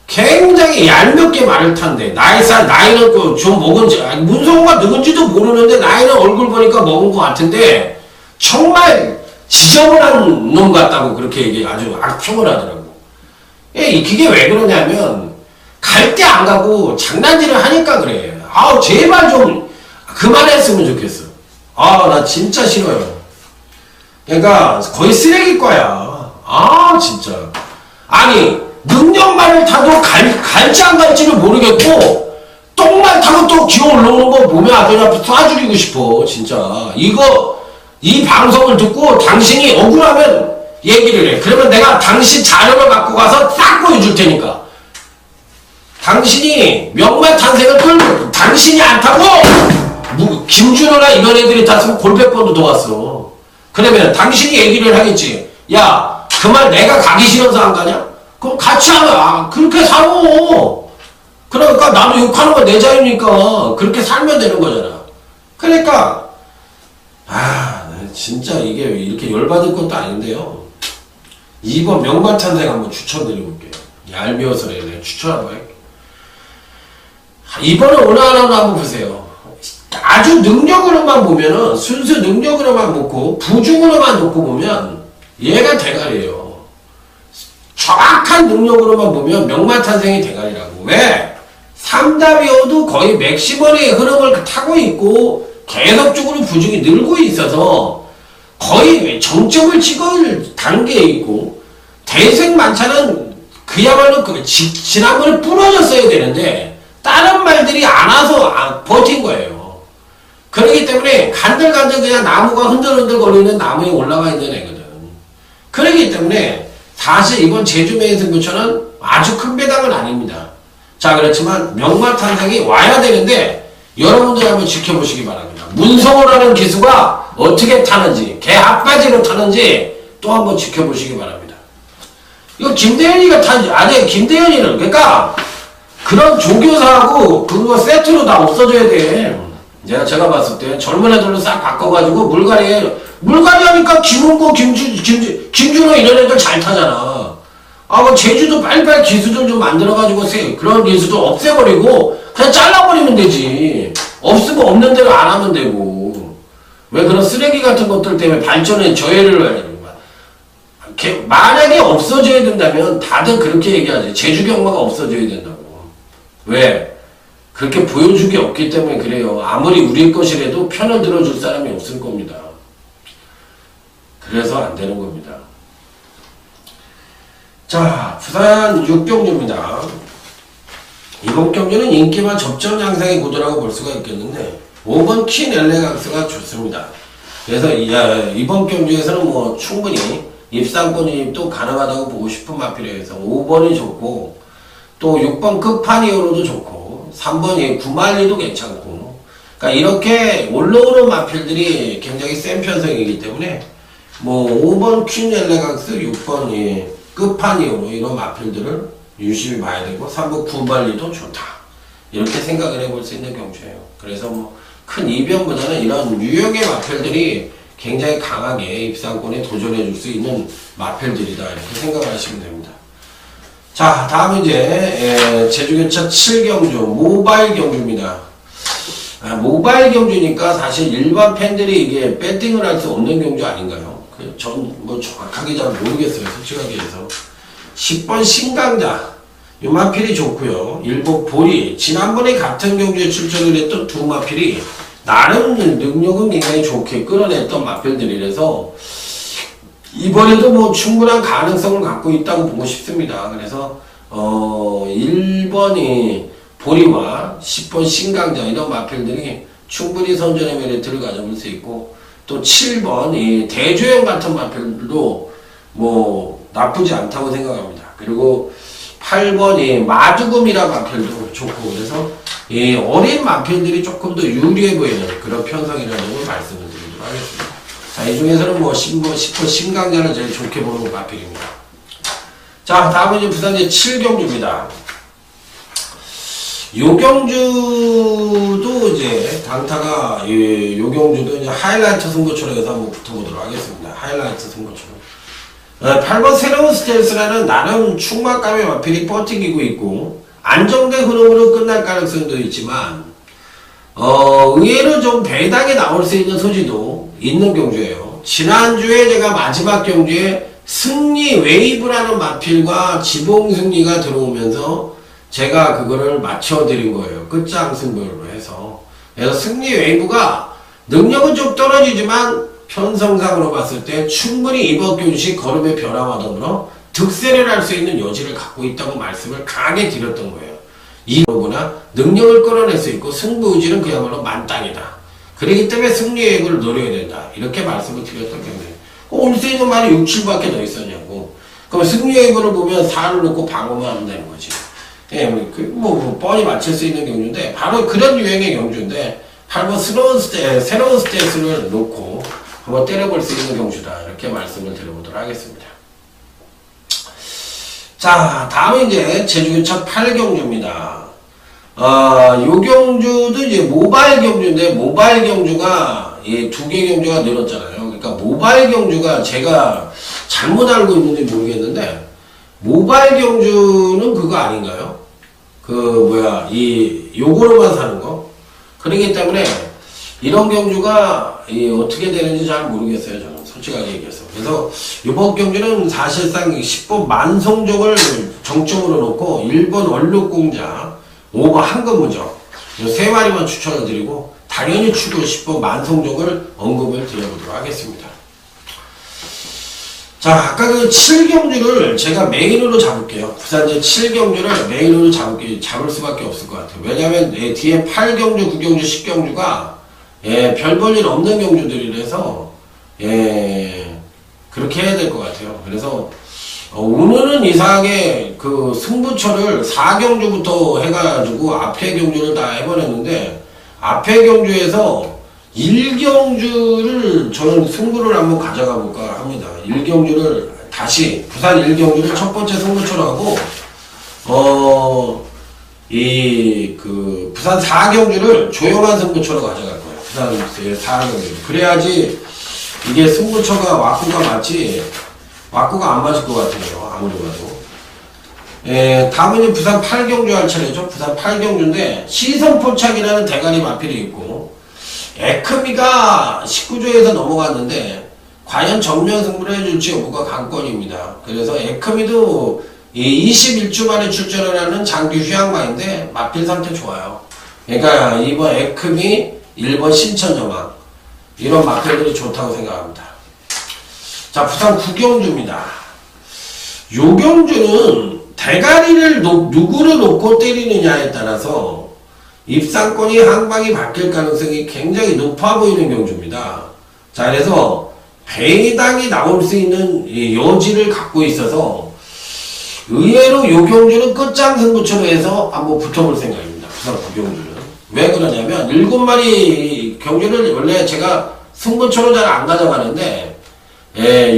굉장히 얄밉게 말을 탄대. 나이는 좀 먹은지, 문성호가 누군지도 모르는데 나이는 얼굴 보니까 먹은 것 같은데 정말 지저분한 놈 같다고 그렇게 아주 악평을 하더라고. 그게 왜 그러냐면 갈 때 안 가고 장난질을 하니까 그래. 제발 좀 그만했으면 좋겠어. 나 진짜 싫어요. 그러니까 거의 쓰레기과야. 진짜. 능력만을 타도 갈지 안 갈지를 모르겠고 똥만 타고 또 기어 올라오는 거 보면 아주 그냥 쏴 죽이고 싶어. 진짜 이 방송을 듣고 당신이 억울하면 얘기를 해. 그러면 내가 당신 자료를 갖고 가서 싹 보여줄 테니까 당신이 명마탄생을 끌고 당신이 안 타고 김준호나 이런 애들이 탔으면 골백번도 더 왔어. 그러면 당신이 얘기를 하겠지. 야, 그 말 내가 가기 싫어서 안 가냐? 그럼 같이 하면 그렇게 살고 그러니까 나도 욕하는 건 내 자유니까 그렇게 살면 되는 거잖아. 그러니까 진짜 이게 이렇게 열받을 것도 아닌데요. 2번 명마탄생 한번 추천드리고 올게요. 얄미워서 내가 추천 한번 할게요. 이번에 어느 하나로 한번 보세요. 아주 능력으로만 보면은 순수 능력으로만 놓고 부중으로만 놓고 보면 얘가 대가리예요. 정확한 능력으로만 보면 명마탄생이 대가리라고. 왜? 삼다비오도 거의 맥시멀의 흐름을 타고 있고 계속적으로 부중이 늘고 있어서 거의 정점을 찍을 단계에 있고 대승만찬은 그야말로 지난번에 부러졌어야 되는데 다른 말들이 안 와서 버틴 거예요. 그렇기 때문에 간들간들 그냥 나무가 흔들흔들 거리는 나무에 올라가 있는 애거든. 그렇기 때문에 사실 이번 제주 메인 승부처는 아주 큰 배당은 아닙니다. 자, 그렇지만 명마탄생이 와야 되는데 여러분들 한번 지켜보시기 바랍니다. 문성호라는 기수가 어떻게 타는지, 개 앞바지로 타는지 또 한번 지켜보시기 바랍니다. 이거 김대현이가 아니, 김대현이는, 그러니까, 그런 조교사하고 그거 세트로 다 없어져야 돼. 제가 봤을 때 젊은 애들로 싹 바꿔가지고 물갈이 하니까 김은고, 김준호 이런 애들 잘 타잖아. 그 제주도 빨리빨리 기수들 좀 만들어가지고 그런 기수도 없애버리고 그냥 잘라버리면 되지. 없으면 없는 대로 안 하면 되고. 왜 그런 쓰레기 같은 것들 때문에 발전에 저해를 만약에 없어져야 된다면 다들 그렇게 얘기하지. 제주 경마가 없어져야 된다고. 왜? 그렇게 보여주기 없기 때문에 그래요. 아무리 우리 것이라도 편을 들어줄 사람이 없을 겁니다. 그래서 안 되는 겁니다. 자, 부산 6경주입니다. 이번 경주는 인기와 접전 양상의 구도라고 볼 수가 있겠는데 5번 퀸 엘레강스가 좋습니다. 그래서 이번 경주에서는 뭐 충분히 입상권 진입도 가능하다고 보고 싶은 마필에서 5번이 좋고 또 6번 끝판이어로도 좋고 3번이 구말리도 괜찮고 그러니까 이렇게 올라오는 마필들이 굉장히 센 편성이기 때문에 뭐 5번 퀸 엘레강스 6번 끝판이어로 이런 마필들을 유심히 봐야 되고 3번 구말리도 좋다 이렇게 생각을 해볼 수 있는 경주예요. 그래서 뭐 큰 이변보다는 이런 유형의 마필들이 굉장히 강하게 입상권에 도전해 줄 수 있는 마필들이다 이렇게 생각을 하시면 됩니다. 자, 다음 이제 제주교차 7경주 모바일 경주입니다. 모바일 경주니까 사실 일반 팬들이 이게 배팅을 할 수 없는 경주 아닌가요? 전 뭐 정확하게 잘 모르겠어요. 솔직하게 해서 10번 신강자 이 마필이 좋고요. 1번 보리 지난번에 같은 경주에 출전을 했던 두 마필이 나름 능력은 굉장히 좋게 끌어냈던 마필들이라서 이번에도 뭐 충분한 가능성을 갖고 있다고 보고 싶습니다. 그래서 1번이 보리와 10번 신강자 이런 마필들이 충분히 선전의 메리트를 가져볼 수 있고 또 7번 이 대조영 같은 마필도 뭐 나쁘지 않다고 생각합니다. 그리고 8번이 마두금이라는 마필도 좋고 그래서 이 어린 마필들이 조금 더 유리해 보이는 그런 편성이라는 걸 말씀을 드리도록 하겠습니다. 자, 이 중에서는 뭐 10번 신강자를 제일 좋게 보는 마필입니다. 자, 다음은 이제 부산제 7경주입니다. 요경주도 이제 강타가 요경주도 이제 하이라이트 승부처럼 해서 한번 붙어보도록 하겠습니다. 하이라이트 승부처럼. 8번 새로운 스텔스라는 나름 충만감의 마필이 버티기고 있고 안정된 흐름으로 끝날 가능성도 있지만 의외로 좀 배당에 나올 수 있는 소지도 있는 경주예요. 지난주에 제가 마지막 경주에 승리 웨이브라는 마필과 지봉 승리가 들어오면서 제가 그거를 맞춰드린 거예요. 끝장 승부로 해서. 그래서 승리 웨이브가 능력은 좀 떨어지지만 편성상으로 봤을 때 충분히 이번 경주시 걸음의 변화와 더불어 득세를 할 수 있는 여지를 갖고 있다고 말씀을 강하게 드렸던 거예요. 이거구나 능력을 끌어낼 수 있고 승부 의지는 그야말로 만땅이다. 그렇기 때문에 승리 웨이브를 노려야 된다. 이렇게 말씀을 드렸던 경우에 올 수 있는 말이 6, 7밖에 더 있었냐고. 그럼 승리 웨이브를 보면 4를 놓고 방어만 하면 되는 거지. 예, 뭐 뻔히 맞출 수 있는 경주인데 바로 그런 유형의 경주인데 8번 새로운 스테이스를 놓고 한번 때려볼 수 있는 경주다. 이렇게 말씀을 드려보도록 하겠습니다. 자, 다음은 이제 제주교차 8경주입니다. 요 경주도 이제 모바일 경주인데, 모바일 경주가, 두 개 경주가 늘었잖아요. 그러니까 모바일 경주가 제가 잘못 알고 있는지 모르겠는데, 모바일 경주는 그거 아닌가요? 요거로만 사는 거? 그렇기 때문에, 이런 경주가 어떻게 되는지 잘 모르겠어요. 저는 솔직하게 얘기해서. 그래서 이번 경주는 사실상 10번 만송종을 정점으로 놓고 1번 얼룩공자 5번 한금무적 세 마리만 추천을 드리고 당연히 추구 10번 만송종을 언급을 드려보도록 하겠습니다. 자, 아까 그 7경주를 제가 메인으로 잡을게요. 부산제 7경주를 메인으로 잡을 수밖에 없을 것 같아요. 왜냐면 뒤에 8경주, 9경주, 10경주가 별 볼 일 없는 경주들이라서 그렇게 해야 될 것 같아요. 그래서 오늘은 이상하게 그 승부처를 4경주부터 해가지고 앞에 경주를 다 해버렸는데 앞에 경주에서 1경주를 저는 승부를 한번 가져가 볼까 합니다. 1경주를 다시 부산 1경기를 첫 번째 승부처로 하고, 부산 4경기를 조용한 승부처로 가져갈 거예요. 부산 4경기. 그래야지 이게 승부처가 왁구가 맞지, 왁구가 안 맞을 것 같아요. 아무리 봐도. 다음은 부산 8경주 할 차례죠. 부산 8경주인데, 시선포착이라는 대가리 마필이 있고, 에크미가 19조에서 넘어갔는데, 과연 정면 승부를 해줄지 여부가 관건입니다. 그래서 에크미도 21주 만에 출전을 하는 장기 휴양마인데, 마필 상태 좋아요. 그러니까 이번 에크미, 1번 신천여망, 이런 마필들이 좋다고 생각합니다. 자, 부산 9경주입니다. 요 경주는 대가리를 누구를 놓고 때리느냐에 따라서 입상권이 항방이 바뀔 가능성이 굉장히 높아 보이는 경주입니다. 자, 그래서 배당이 나올 수 있는 여지를 갖고 있어서 의외로 요 경주는 끝장 승부처로 해서 한번 붙어볼 생각입니다. 부산 9경주는. 왜 그러냐면 7마리 경주를 원래 제가 승부처로 잘 안 가져가는데,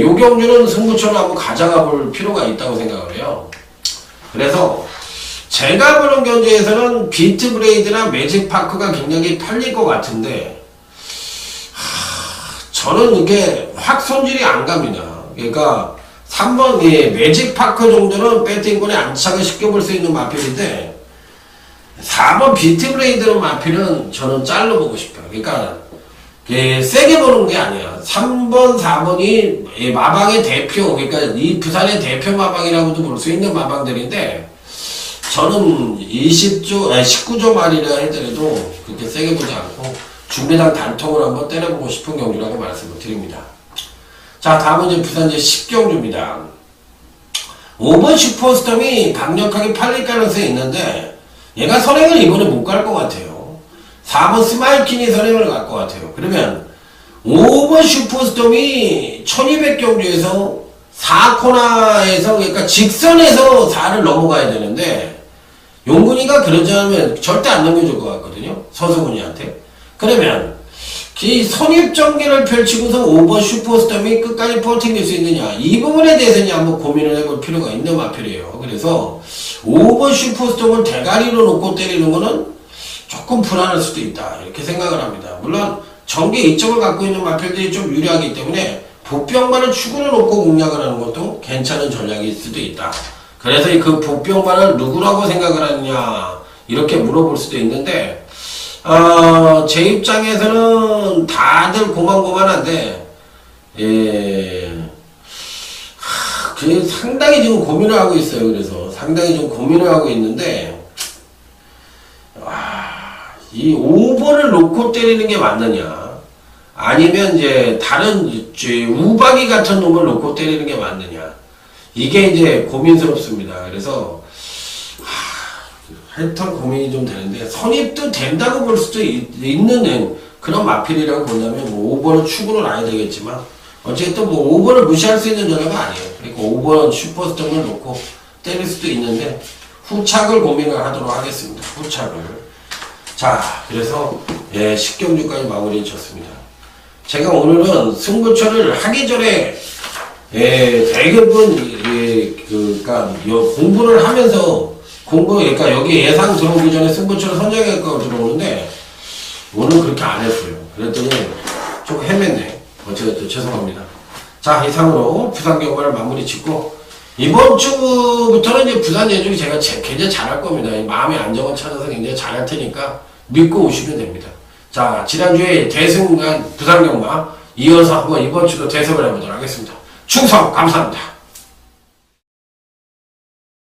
요 경주는 승부처로 한번 가져가 볼 필요가 있다고 생각을 해요. 그래서 제가 보는 경주에서는 비트브레이드나 매직파크가 굉장히 팔릴 것 같은데, 저는 이게 확 손질이 안 갑니다. 그러니까 3번 매직파크 정도는 배팅권에 안착을 시켜볼 수 있는 마필인데, 4번 비트브레이드는 마필은 저는 짤로 보고 싶어요. 그러니까 세게 보는 게 아니야. 3번, 4번이 마방의 대표, 그러니까 이 부산의 대표 마방이라고도 볼 수 있는 마방들인데, 저는 19조 말이라 하더라도 그렇게 세게 보지 않고 중매당 단통을 한번 때려보고 싶은 경주라고 말씀을 드립니다. 자, 다음은 이제 부산 10경주입니다. 5번 슈퍼스톰이 강력하게 팔릴 가능성이 있는데, 얘가 선행을 이번에 못 갈 것 같아요. 4번 스마일킨이 선행을 갈 것 같아요. 그러면 5번 슈퍼스톰이 1200경주에서 4코너에서, 그러니까 직선에서 4를 넘어가야 되는데, 용군이가 그러지 않으면 절대 안 넘겨줄 것 같거든요. 서수군이한테. 그러면 이 선입전개를 펼치고서 5번 슈퍼스톰이 끝까지 버팅길 수 있느냐, 이 부분에 대해서는 한번 고민을 해볼 필요가 있는 마필이에요. 그래서 5번 슈퍼스톰을 대가리로 놓고 때리는 거는 조금 불안할 수도 있다, 이렇게 생각을 합니다. 물론 전개 이점을 갖고 있는 마필들이 좀 유리하기 때문에 복병만을 축으로 놓고 공략을 하는 것도 괜찮은 전략일 수도 있다. 그래서 그 복병만을 누구라고 생각을 하느냐, 이렇게 물어볼 수도 있는데, 제 입장에서는 다들 고만고만한데, 상당히 지금 고민을 하고 있어요. 그래서 상당히 좀 고민을 하고 있는데, 이 5번을 놓고 때리는 게 맞느냐, 아니면 이제 다른 우박이 같은 놈을 놓고 때리는 게 맞느냐, 이게 이제 고민스럽습니다. 그래서 하여튼 고민이 좀 되는데, 선입도 된다고 볼 수도 있는 그런 마필이라고 본다면 뭐 5번은 축으로 놔야 되겠지만, 어쨌든 뭐 5번을 무시할 수 있는 전화가 아니에요. 그러니까 5번 슈퍼스톰을 놓고 때릴 수도 있는데, 후착을 고민을 하도록 하겠습니다. 후착을. 자, 그래서 10경주까지 마무리 쳤습니다. 제가 오늘은 승부처를 하기 전에 대부분 그러니까 공부를 하면서 그러니까 여기 예상 들어오기 전에 승부처를 선정해서 들어오는데, 오늘 그렇게 안 했어요. 그랬더니 좀 헤맸네. 어쨌든 죄송합니다. 자, 이상으로 부산 경마를 마무리 짓고, 이번 주부터는 이제 부산 예중이 제가 굉장히 잘할 겁니다. 마음의 안정을 찾아서 굉장히 잘할 테니까 믿고 오시면 됩니다. 자, 지난주에 대승한 부산 경마 이어서 한번 이번 주도 대승을 해보도록 하겠습니다. 충성 감사합니다.